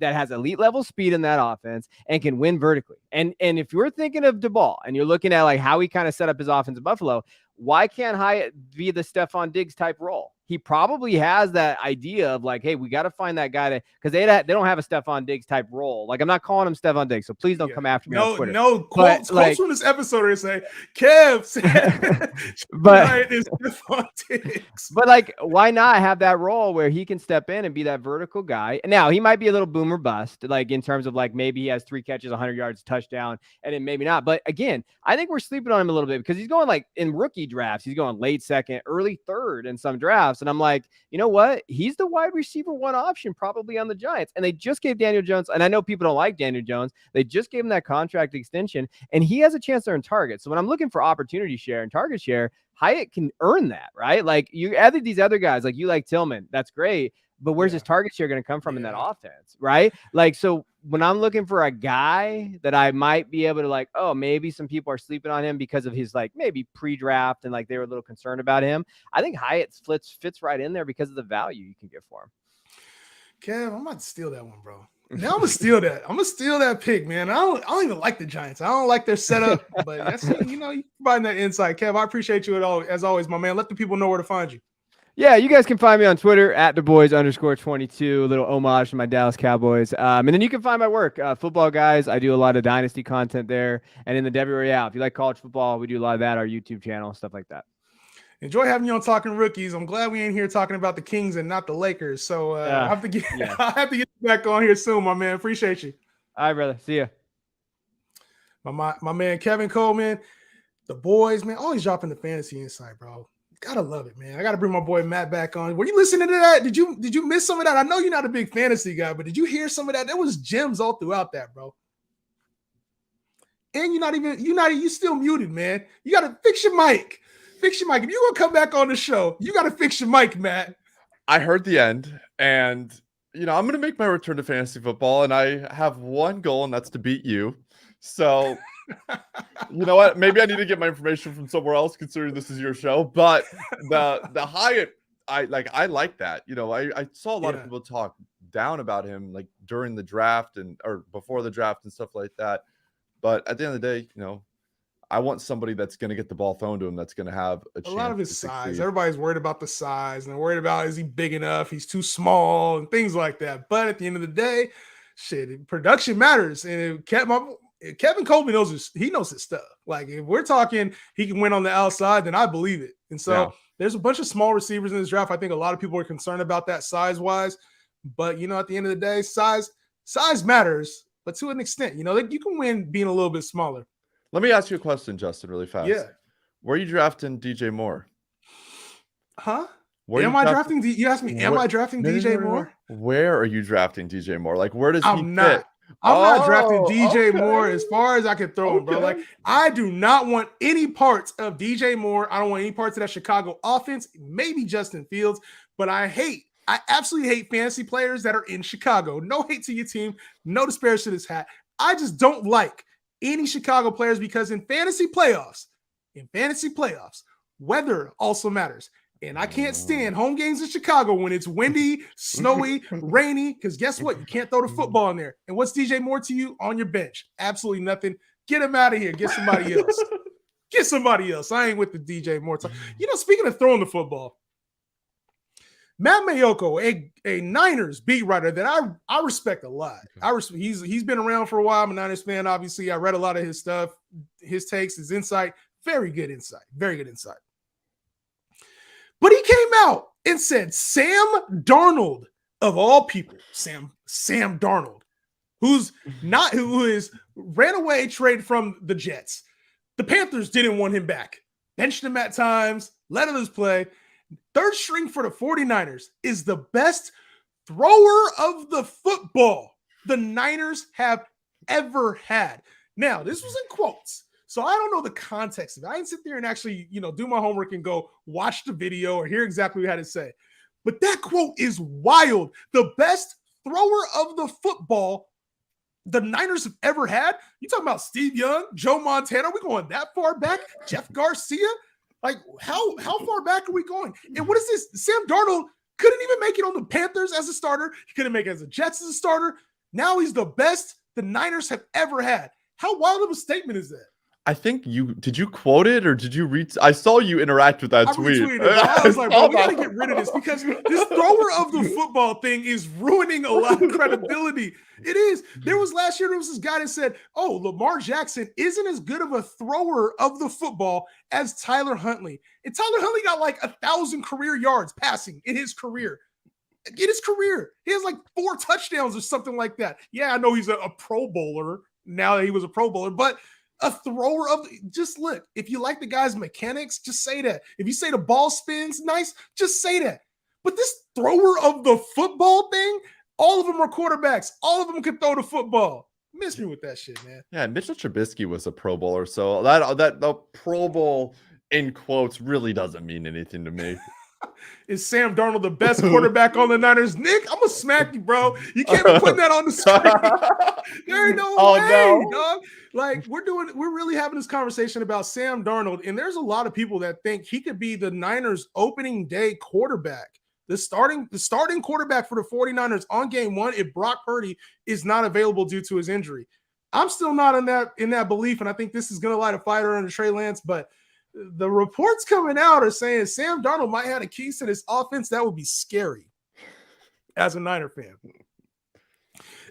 has elite level speed in that offense and can win vertically. And if you're thinking of DeBall and you're looking at like how he kind of set up his offense in Buffalo, why can't Hyatt be the Stephon Diggs type role? He probably has that idea of like, hey, we got to find that guy because they don't have a Stephon Diggs type role. Like, I'm not calling him Stephon Diggs, so please don't come after me on Twitter. No, quotes from this episode are saying, Kev said, but is Stephon Diggs. But like, why not have that role where he can step in and be that vertical guy? Now, he might be a little boomer bust, like in terms of like maybe he has 3 catches, 100 yards, touchdown, and then maybe not. But again, I think we're sleeping on him a little bit because he's going like in rookie drafts, he's going late second, early third in some drafts. playoffs. And I'm like, you know what? He's the wide receiver one option probably on the Giants. And they just gave Daniel Jones, and I know people don't like Daniel Jones. They just gave him that contract extension, and he has a chance to earn targets. So when I'm looking for opportunity share and target share, Hyatt can earn that, right? Like you added these other guys, like you like Tillman. That's great. But where's his target share going to come from in that offense, right? Like, so when I'm looking for a guy that I might be able to like, oh, maybe some people are sleeping on him because of his like maybe pre-draft and like they were a little concerned about him. I think Hyatt fits right in there because of the value you can get for him. Kev, I'm about to steal that one, bro. Now I'm gonna steal that. I'm gonna steal that pick, man. I don't even like the Giants. I don't like their setup, but that's you providing that insight, Kev. I appreciate you as always, my man. Let the people know where to find you. Yeah, you guys can find me on Twitter at DuBois_22, a little homage to my Dallas Cowboys. And then you can find my work, Football Guys. I do a lot of Dynasty content there. And in the Debbie Royale, if you like college football, we do a lot of that, our YouTube channel, stuff like that. Enjoy having you on Talking Rookies. I'm glad we ain't here talking about the Kings and not the Lakers. So I have to get you back on here soon, my man. Appreciate you. All right, brother. See ya. My man, Kevin Coleman, the boys, man, always dropping the fantasy insight, bro. Gotta love it, man. I gotta bring my boy Matt back on. Were you listening to that? Did you miss some of that? I know you're not a big fantasy guy, but did you hear some of that? There was gems all throughout that, bro. And you still muted, man. You gotta fix your mic. Fix your mic. If you're gonna come back on the show, you gotta fix your mic, Matt. I heard the end, and I'm gonna make my return to fantasy football, and I have one goal, and that's to beat you. So you know what? Maybe I need to get my information from somewhere else, considering this is your show. But the Hyatt, I like that. I saw a lot of people talk down about him like during the draft or before the draft and stuff like that. But at the end of the day, I want somebody that's going to get the ball thrown to him, that's going to have a chance. A lot of his size. Everybody's worried about the size, and they're worried about, is he big enough? He's too small and things like that. But at the end of the day, production matters. And Kevin Colby knows his stuff. Like if we're talking he can win on the outside, then I believe it. And so there's a bunch of small receivers in this draft. I think a lot of people are concerned about that size-wise. But at the end of the day, size matters, but to an extent. You can win being a little bit smaller. Let me ask you a question, Justin, really fast. Yeah. Where are you drafting DJ Moore? Huh? Am I drafting DJ Moore? Where are you drafting DJ Moore? Like, where does he fit? I'm not drafting DJ Moore as far as I can throw him, bro. Like, I do not want any parts of DJ Moore. I don't want any parts of that Chicago offense, maybe Justin Fields, but I absolutely hate fantasy players that are in Chicago. No hate to your team, no disparage to this hat. I just don't like any Chicago players because in fantasy playoffs, weather also matters. And I can't stand home games in Chicago when it's windy, snowy, rainy, because guess what? You can't throw the football in there. And what's DJ Moore to you? On your bench. Absolutely nothing. Get him out of here. Get somebody else. I ain't with the DJ Moore talk. Speaking of throwing the football, Matt Mayoko, a Niners beat writer that I respect a lot. He's been around for a while. I'm a Niners fan, obviously. I read a lot of his stuff, his takes, his insight. Very good insight. But he came out and said Sam Darnold, of all people, Sam Darnold, who is ran away, traded from the Jets. The Panthers didn't want him back. Benched him at times, let others play. Third string for the 49ers is the best thrower of the football the Niners have ever had. Now, this was in quotes. So I don't know the context of it. I didn't sit there and actually, do my homework and go watch the video or hear exactly what he had to say. But that quote is wild. The best thrower of the football the Niners have ever had. You talking about Steve Young, Joe Montana? Are we going that far back? Jeff Garcia? Like, how far back are we going? And what is this? Sam Darnold couldn't even make it on the Panthers as a starter. He couldn't make it as the Jets as a starter. Now he's the best the Niners have ever had. How wild of a statement is that? I think did you quote it or did you read? I saw you interact with that tweet. I was like, bro, we got to get rid of this because this thrower of the football thing is ruining a lot of credibility. It is. There was this guy that said, oh, Lamar Jackson isn't as good of a thrower of the football as Tyler Huntley. And Tyler Huntley got like 1,000 career yards passing in his career. He has like 4 touchdowns or something like that. Yeah, I know he's a Pro Bowler now that he was a Pro Bowler, but a thrower of if you like the guy's mechanics, just say that. If you say the ball spins nice, just say that. But this thrower of the football thing, all of them are quarterbacks. All of them can throw the football. Miss me with that shit, man. Yeah, Mitchell Trubisky was a Pro Bowler, so that the Pro Bowl in quotes really doesn't mean anything to me. Is Sam Darnold the best quarterback on the Niners? Nick, I'm gonna smack you, bro. You can't be putting that on the screen. There ain't no way, dog. Like we're really having this conversation about Sam Darnold, and there's a lot of people that think he could be the Niners opening day quarterback. The starting quarterback for the 49ers on game 1 if Brock Purdy is not available due to his injury. I'm still not in that belief, and I think this is gonna light a fire under Trey Lance, but the reports coming out are saying Sam Darnold might have the keys to this offense. That would be scary as a Niner fan.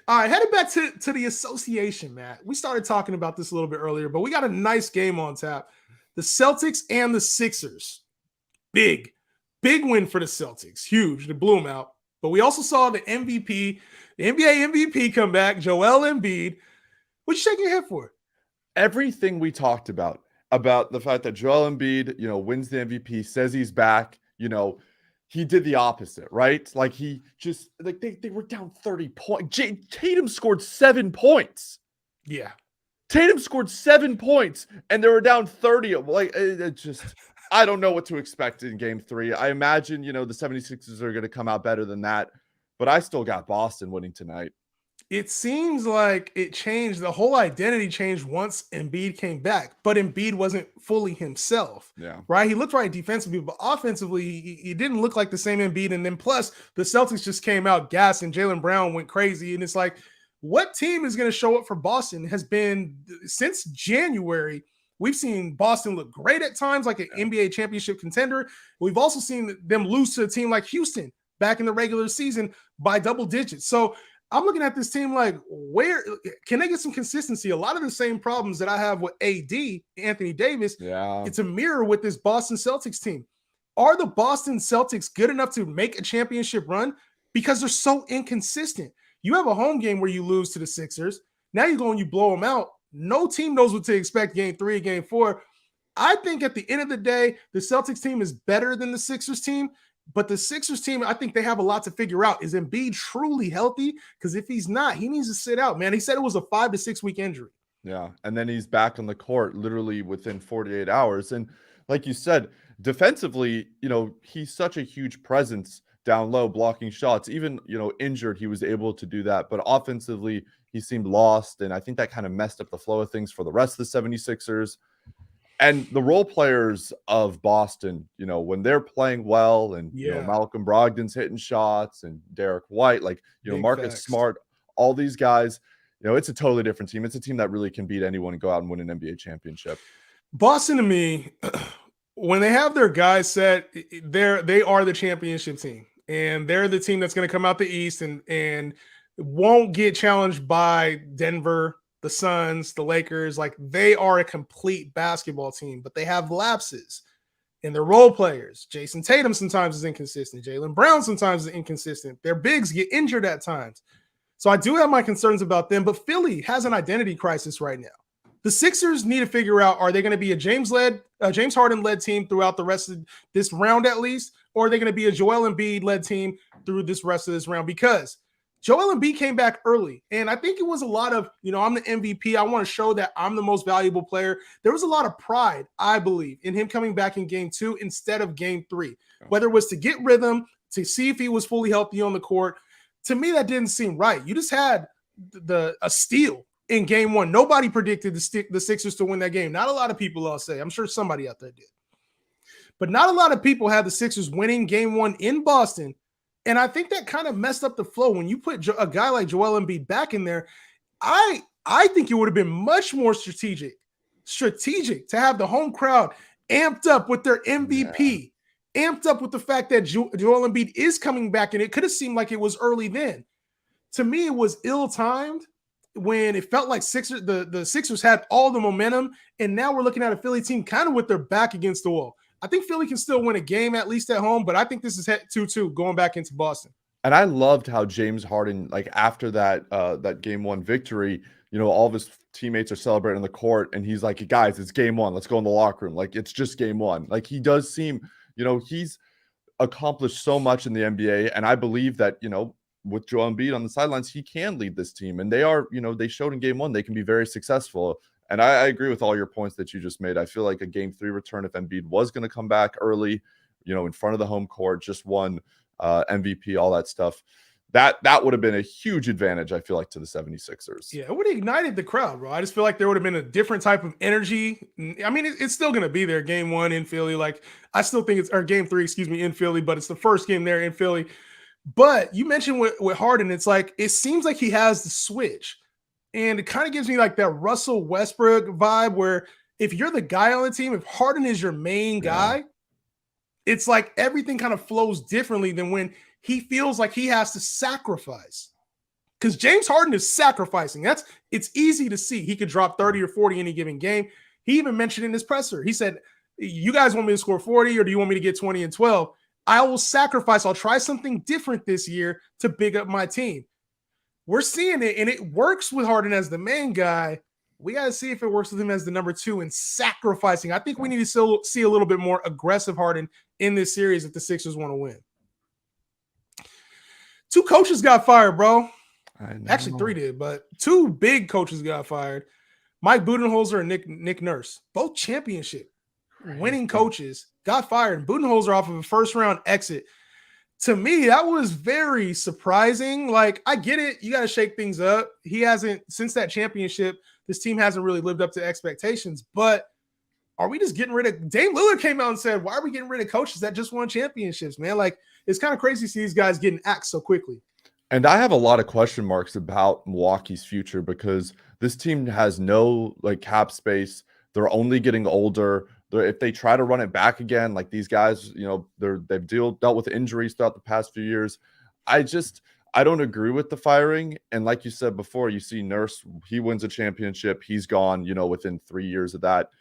All right, headed back to the association, Matt. We started talking about this a little bit earlier, but we got a nice game on tap. The Celtics and the Sixers. Big win for the Celtics. Huge. They blew them out. But we also saw the MVP, the NBA MVP come back, Joel Embiid. What you shaking your head for? Everything we talked about the fact that Joel Embiid, wins the MVP, says he's back, he did the opposite, right? Like he just like they were down 30 points. Tatum scored 7 points. Yeah. Tatum scored 7 points and they were down 30. Like it just I don't know what to expect in game 3. I imagine, the 76ers are going to come out better than that, but I still got Boston winning tonight. It seems like it changed. The whole identity changed once Embiid came back, but Embiid wasn't fully himself. Yeah. Right. He looked right defensively, but offensively, he didn't look like the same Embiid. And then plus the Celtics just came out gassed and Jaylen Brown went crazy. And it's like, what team is going to show up for Boston has been since January. We've seen Boston look great at times, like an NBA championship contender. We've also seen them lose to a team like Houston back in the regular season by double digits. So I'm looking at this team like, where can they get some consistency? A lot of the same problems that I have with AD, Anthony Davis, it's a mirror with this Boston Celtics team. Are the Boston Celtics good enough to make a championship run? Because they're so inconsistent. You have a home game where you lose to the Sixers. Now you go and you blow them out. No team knows what to expect game 3, game 4. I think at the end of the day, the Celtics team is better than the Sixers team. But the Sixers team, I think they have a lot to figure out. Is Embiid truly healthy? Because if he's not, he needs to sit out, man. He said it was a 5 to 6 week injury. Yeah, and then he's back on the court literally within 48 hours. And like you said, defensively, he's such a huge presence down low, blocking shots. Even, injured, he was able to do that. But offensively, he seemed lost. And I think that kind of messed up the flow of things for the rest of the 76ers. And the role players of Boston, when they're playing well and, Malcolm Brogdon's hitting shots and Derek White, Marcus Smart, all these guys, it's a totally different team. It's a team that really can beat anyone and go out and win an NBA championship. Boston, to me, when they have their guys set, they are the championship team. And they're the team that's going to come out the East and won't get challenged by Denver, the Suns, the Lakers. Like, they are a complete basketball team, but they have lapses in their role players. Jason Tatum sometimes is inconsistent. Jaylen Brown sometimes is inconsistent. Their bigs get injured at times. So I do have my concerns about them, but Philly has an identity crisis right now. The Sixers need to figure out, are they going to be a James Harden-led team throughout the rest of this round at least, or are they going to be a Joel Embiid-led team through this rest of this round? Because Joel Embiid came back early, and I think it was a lot of, I'm the MVP. I want to show that I'm the most valuable player. There was a lot of pride, I believe, in him coming back in game 2 instead of game 3, whether it was to get rhythm, to see if he was fully healthy on the court. To me, that didn't seem right. You just had a steal in game 1. Nobody predicted the Sixers to win that game. Not a lot of people, I'll say. I'm sure somebody out there did. But not a lot of people had the Sixers winning game 1 in Boston. And I think that kind of messed up the flow. When you put a guy like Joel Embiid back in there, I think it would have been much more strategic to have the home crowd amped up with their MVP, amped up with the fact that Joel Embiid is coming back, and it could have seemed like it was early then. To me, it was ill-timed when it felt like the Sixers had all the momentum, and now we're looking at a Philly team kind of with their back against the wall. I think Philly can still win a game, at least at home, but I think this is 2-2 going back into Boston. And I loved how James Harden, after that game 1 victory, all of his teammates are celebrating on the court, and he's like, guys, it's game 1. Let's go in the locker room. Like, it's just game 1. Like, he does seem, he's accomplished so much in the NBA, and I believe that, with Joel Embiid on the sidelines, he can lead this team, and they are, they showed in game 1 they can be very successful. And I agree with all your points that you just made. I feel like a game 3 return, if Embiid was going to come back early, in front of the home court, just won MVP, all that stuff, that would have been a huge advantage, I feel like, to the 76ers. Yeah, it would have ignited the crowd, bro. I just feel like there would have been a different type of energy. I mean, it's still going to be there game 1 in Philly. Like, I still think it's, or game 3, excuse me, in Philly, but it's the first game there in Philly. But you mentioned with Harden, it's like, it seems like he has the switch. And it kind of gives me like that Russell Westbrook vibe where if you're the guy on the team, if Harden is your main guy, it's like everything kind of flows differently than when he feels like he has to sacrifice. Because James Harden is sacrificing. It's easy to see. He could drop 30 or 40 any given game. He even mentioned in his presser, he said, you guys want me to score 40 or do you want me to get 20 and 12? I will sacrifice. I'll try something different this year to big up my team. We're seeing it, and it works with Harden as the main guy. We got to see if it works with him as the number 2 and sacrificing. I think we need to still see a little bit more aggressive Harden in this series if the Sixers want to win. 2 coaches got fired, bro. Actually, 3 did, but 2 big coaches got fired. Mike Budenholzer and Nick Nurse, both championship winning coaches, got fired. Budenholzer off of a first-round exit. To me, that was very surprising. Like, I get it. You got to shake things up. He hasn't, since that championship, this team hasn't really lived up to expectations. But are we just getting rid of – Dame Lillard came out and said, why are we getting rid of coaches that just won championships, man? Like, it's kind of crazy to see these guys getting axed so quickly. And I have a lot of question marks about Milwaukee's future because this team has no, cap space. They're only getting older. If they try to run it back again, like these guys, they've dealt with injuries throughout the past few years. I don't agree with the firing. And like you said before, you see Nurse, he wins a championship. He's gone, within 3 years of that.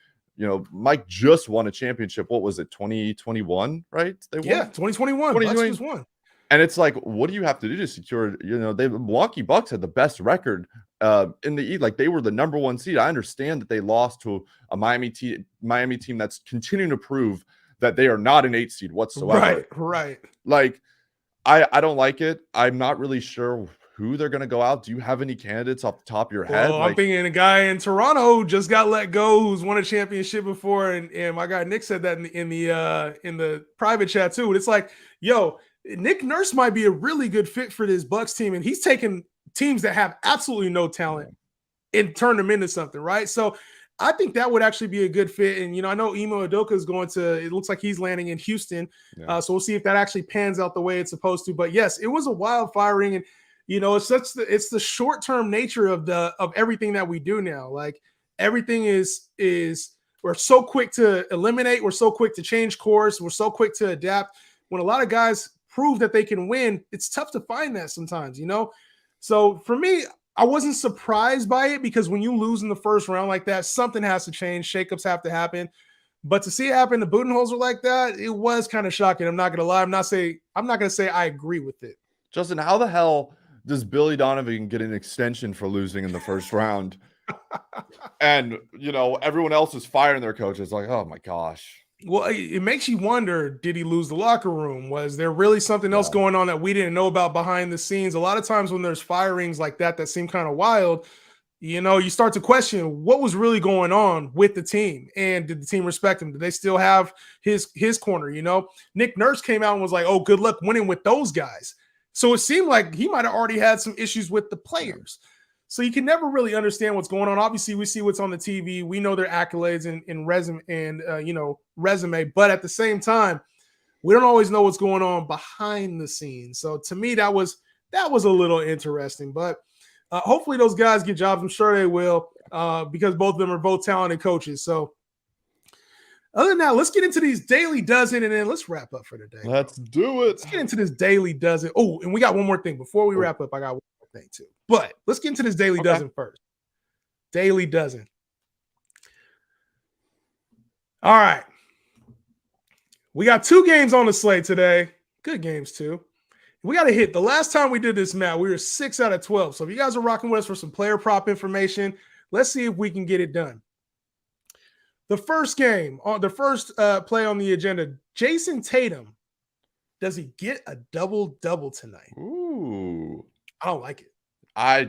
Mike just won a championship. What was it? 2021, right? They won? Yeah, 2021. Bucks just won. And it's like, what do you have to do to secure, the Milwaukee Bucks had the best record in the East. Like, they were the number 1 seed. I understand that they lost to a Miami team that's continuing to prove that they are not an 8 seed whatsoever. Right. Like, I don't like it. I'm not really sure who they're going to go out. Do you have any candidates off the top of your head? Well, I'm thinking a guy in Toronto who just got let go, who's won a championship before, and my guy Nick said that in the private chat too. It's like, yo, Nick Nurse might be a really good fit for this Bucks team, and he's taken teams that have absolutely no talent and turned them into something, right? So I think that would actually be a good fit. And, I know Imo Udoka is it looks like he's landing in Houston. Yeah. So we'll see if that actually pans out the way it's supposed to. But yes, it was a wild firing. And, it's the short-term nature of everything that we do now. Like, everything is we're so quick to eliminate. We're so quick to change course. We're so quick to adapt. When a lot of guys prove that they can win, it's tough to find that sometimes, So for me, I wasn't surprised by it because when you lose in the first round like that, something has to change. Shakeups have to happen. But to see it happen to Budenholzer like that, it was kind of shocking. I'm not going to lie. I'm not going to say I agree with it. Justin, how the hell does Billy Donovan get an extension for losing in the first round? And, everyone else is firing their coaches. Like, oh my gosh. Well, it makes you wonder, did he lose the locker room? Was there really something else going on that we didn't know about behind the scenes? A lot of times when there's firings like that seem kind of wild, you start to question what was really going on with the team. And did the team respect him? Did they still have his corner? Nick Nurse came out and was like, oh, good luck winning with those guys. So it seemed like he might have already had some issues with the players. So you can never really understand what's going on. Obviously, we see what's on the TV. We know their accolades and resume, but at the same time, we don't always know what's going on behind the scenes. So to me, that was a little interesting. But hopefully those guys get jobs. I'm sure they will because both of them are both talented coaches. So other than that, let's get into these Daily Dozen and then let's wrap up for today. Let's do it. Let's get into this Daily Dozen. Oh, and we got one more thing before we wrap up. I got one more thing too. But let's get into this Daily Dozen first. Daily Dozen. All right. We got 2 games on the slate today. Good games too. We got to hit. The last time we did this, Matt, we were 6 out of 12. So if you guys are rocking with us for some player prop information, let's see if we can get it done. The first game, the first play on the agenda, Jason Tatum Does he get a double-double tonight? Ooh. I don't like it.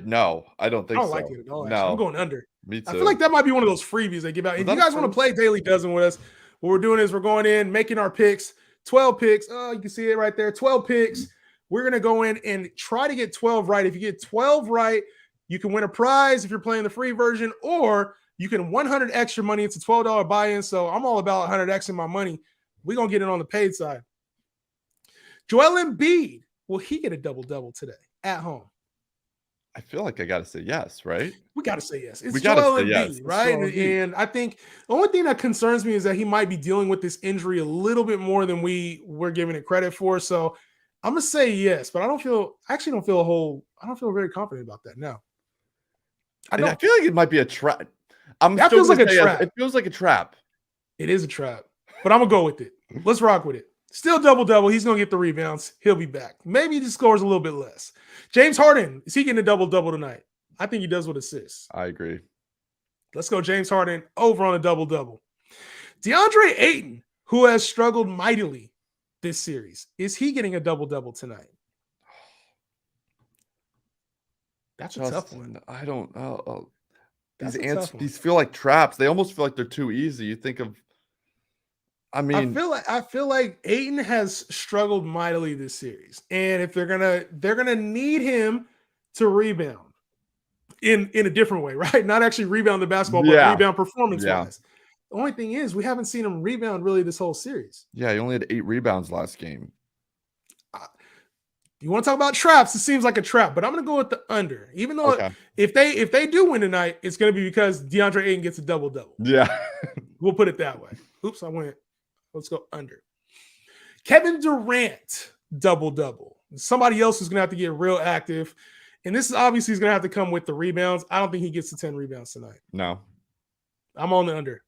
No, I don't I think don't so. like it at all. Actually. I'm going under. Me too. I feel like that might be one of those freebies they give out. If you guys want to play Daily Dozen with us, what we're doing is we're going in, making our picks, 12 picks. Oh, you can see it right there, 12 picks. We're going to go in and try to get 12 right. If you get 12 right, you can win a prize if you're playing the free version, or you can 100 extra money. It's a $12 buy-in, so I'm all about 100x in my money. We're going to get it on the paid side. Joel Embiid, will he get a double-double today at home? I feel like I got to say yes, right? We got to say yes. It's We gotta Joel say Embiid, yes. right? Joel Embiid. And I think the only thing that concerns me is that he might be dealing with this injury a little bit more than we're giving it credit for. So I'm gonna say yes, but I don't feel very confident about that now. I feel like it might be a trap. That feels like a trap. It feels like a trap. It is a trap, but I'm gonna go with it. Let's rock with it. Still double-double. He's going to get the rebounds. He'll be back. Maybe he just scores a little bit less. James Harden, is he getting a double-double tonight? I think he does with assists. I agree. Let's go James Harden over on a double-double. DeAndre Ayton, who has struggled mightily this series, is he getting a double-double tonight? That's a tough one. I don't know. These feel like traps. They almost feel like they're too easy. You think of I feel like Ayton has struggled mightily this series, and if they're gonna need him to rebound in a different way, right? Not actually rebound the basketball, but rebound performance-wise. The only thing is, we haven't seen him rebound really this whole series. Yeah, he only had 8 rebounds last game. You want to talk about traps? It seems like a trap, but I'm going to go with the under. Even though if they do win tonight, it's going to be because DeAndre Ayton gets a double-double. Yeah, we'll put it that way. Oops, I went. Let's go under. Kevin Durant, double-double. Somebody else is going to have to get real active. And this is obviously going to have to come with the rebounds. I don't think he gets to 10 rebounds tonight. No. I'm on the under.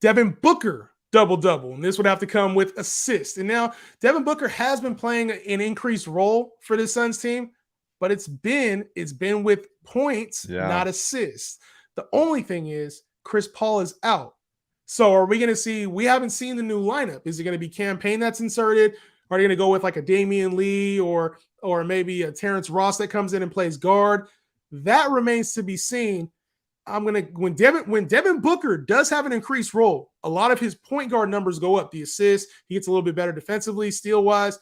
Devin Booker, double-double. And this would have to come with assists. And now Devin Booker has been playing an increased role for the Suns team, but it's been with points, not assists. The only thing is Chris Paul is out. So are we going to see, we haven't seen the new lineup. Is it going to be Campaign that's inserted? Are they going to go with like a Damian Lee or maybe a Terrence Ross that comes in and plays guard? That remains to be seen. When Devin Booker does have an increased role, a lot of his point guard numbers go up. The assists, he gets a little bit better defensively, steal-wise.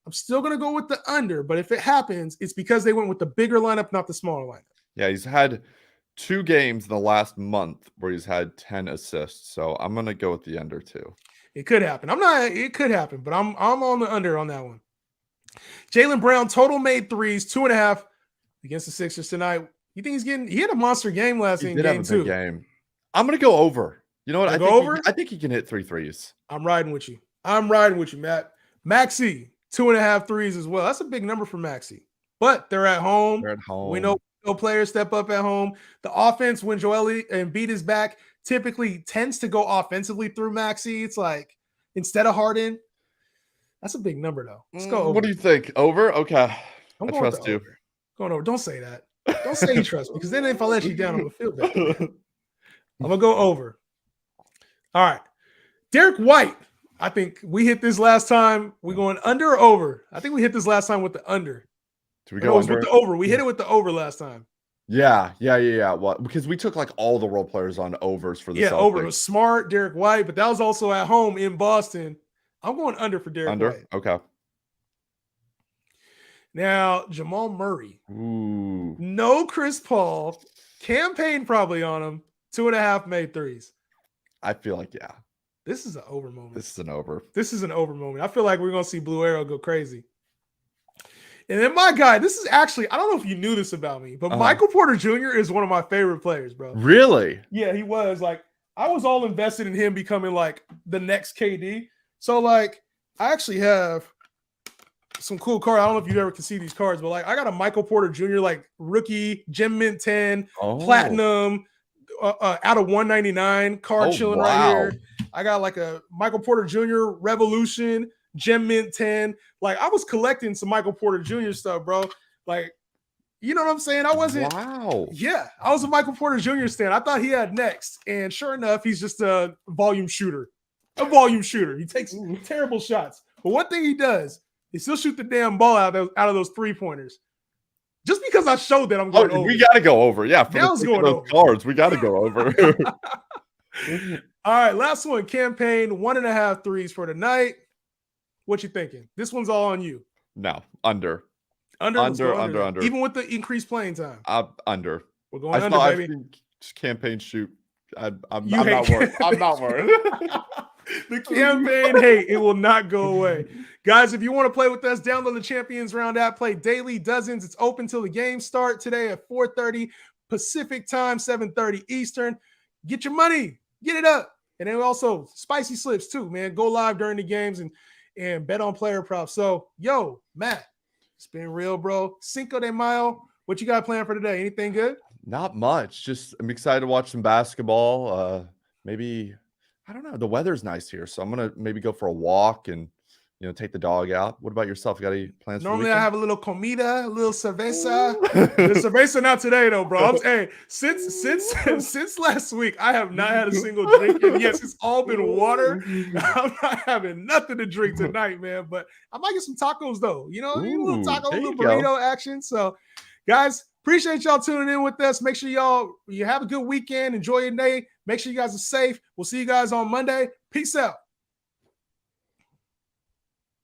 I'm still going to go with the under, but if it happens, it's because they went with the bigger lineup, not the smaller lineup. Yeah, he's had 2 games in the last month where he's had 10 assists. So I'm going to go with the under too. It could happen. It could happen, but I'm on the under on that one. Jaylen Brown, total made threes, 2.5 against the Sixers tonight. You think he had a monster game last game? He did have a big game. I'm going to go over. You know what? I think he can hit 3 threes. I'm riding with you, Matt. Maxey, 2.5 threes as well. That's a big number for Maxey. But they're at home. We know players step up at home. The offense, when Joel Embiid is back, typically tends to go offensively through Maxey. It's like instead of Harden. That's a big number, though. Let's go over. What do you think? Over? Okay. I trust you. Going over. Don't say that. Don't say you trust me, because then if I let you down, I'm going to feel bad. I'm going to go over. All right. Derek White. I think we hit this last time. We're going under or over? I think we hit this last time with the under. Do we go under? With the over. We hit it with the over last time. Yeah. Well, because we took like all the role players on overs for the Celtics. Over. It was Smart, Derek White, but that was also at home in Boston. I'm going under for Derek White. Okay. Now, Jamal Murray. Ooh. No Chris Paul. Campaign probably on him. 2.5 made threes. I feel like, This is an over moment. This is an over. I feel like we're going to see Blue Arrow go crazy. And then my guy, this is actually, I don't know if you knew this about me, but Michael Porter Jr. is one of my favorite players, bro. Really? Yeah, he was. Like, I was all invested in him becoming like the next KD. So like, I actually have some cool cards. I don't know if you ever can see these cards, but like, I got a Michael Porter Jr. like rookie, Gem Mint 10, platinum, out of 199 card chilling right here. I got like a Michael Porter Jr. Revolution, Gem Mint 10. Like, I was collecting some Michael Porter Jr. stuff, bro. Like, you know what I'm saying? I wasn't. Wow. Yeah, I was a Michael Porter Jr. stan. I thought he had next, and sure enough, he's just a volume shooter. a volume shooter. He takes terrible shots. But one thing he does is he'll shoot the damn ball out of those 3-pointers. Just because I showed that, I'm going over. We got to go over. Yeah, for the going those cards, we got to go over. All right, last one. Campaign 1.5 threes for tonight. What you thinking? This one's all on you. No, under. Under. Even with the increased playing time. Under. We're going under, baby. Just campaign shoot. I'm not worried. I'm not worried. The campaign, hey, it will not go away. Guys, if you want to play with us, download the Champions Round app. Play daily dozens. It's open till the games start today at 4:30 Pacific time, 7:30 Eastern. Get your money. Get it up. And then also spicy slips too, man. Go live during the games and bet on player props. So, yo, Matt, it's been real, bro. Cinco de Mayo. What you got planned for today? Anything good? Not much. Just I'm excited to watch some basketball. Maybe I don't know. The weather's nice here, so I'm gonna maybe go for a walk and take the dog out. What about yourself? You got any plans? Normally, I have a little comida, a little cerveza. The cerveza not today though, bro. Hey, since last week, I have not had a single drink. And yes, it's all been water. I'm not having nothing to drink tonight, man. But I might get some tacos though. A little taco, a little burrito action. So, guys. Appreciate y'all tuning in with us. Make sure you have a good weekend. Enjoy your day. Make sure you guys are safe. We'll see you guys on Monday. Peace out.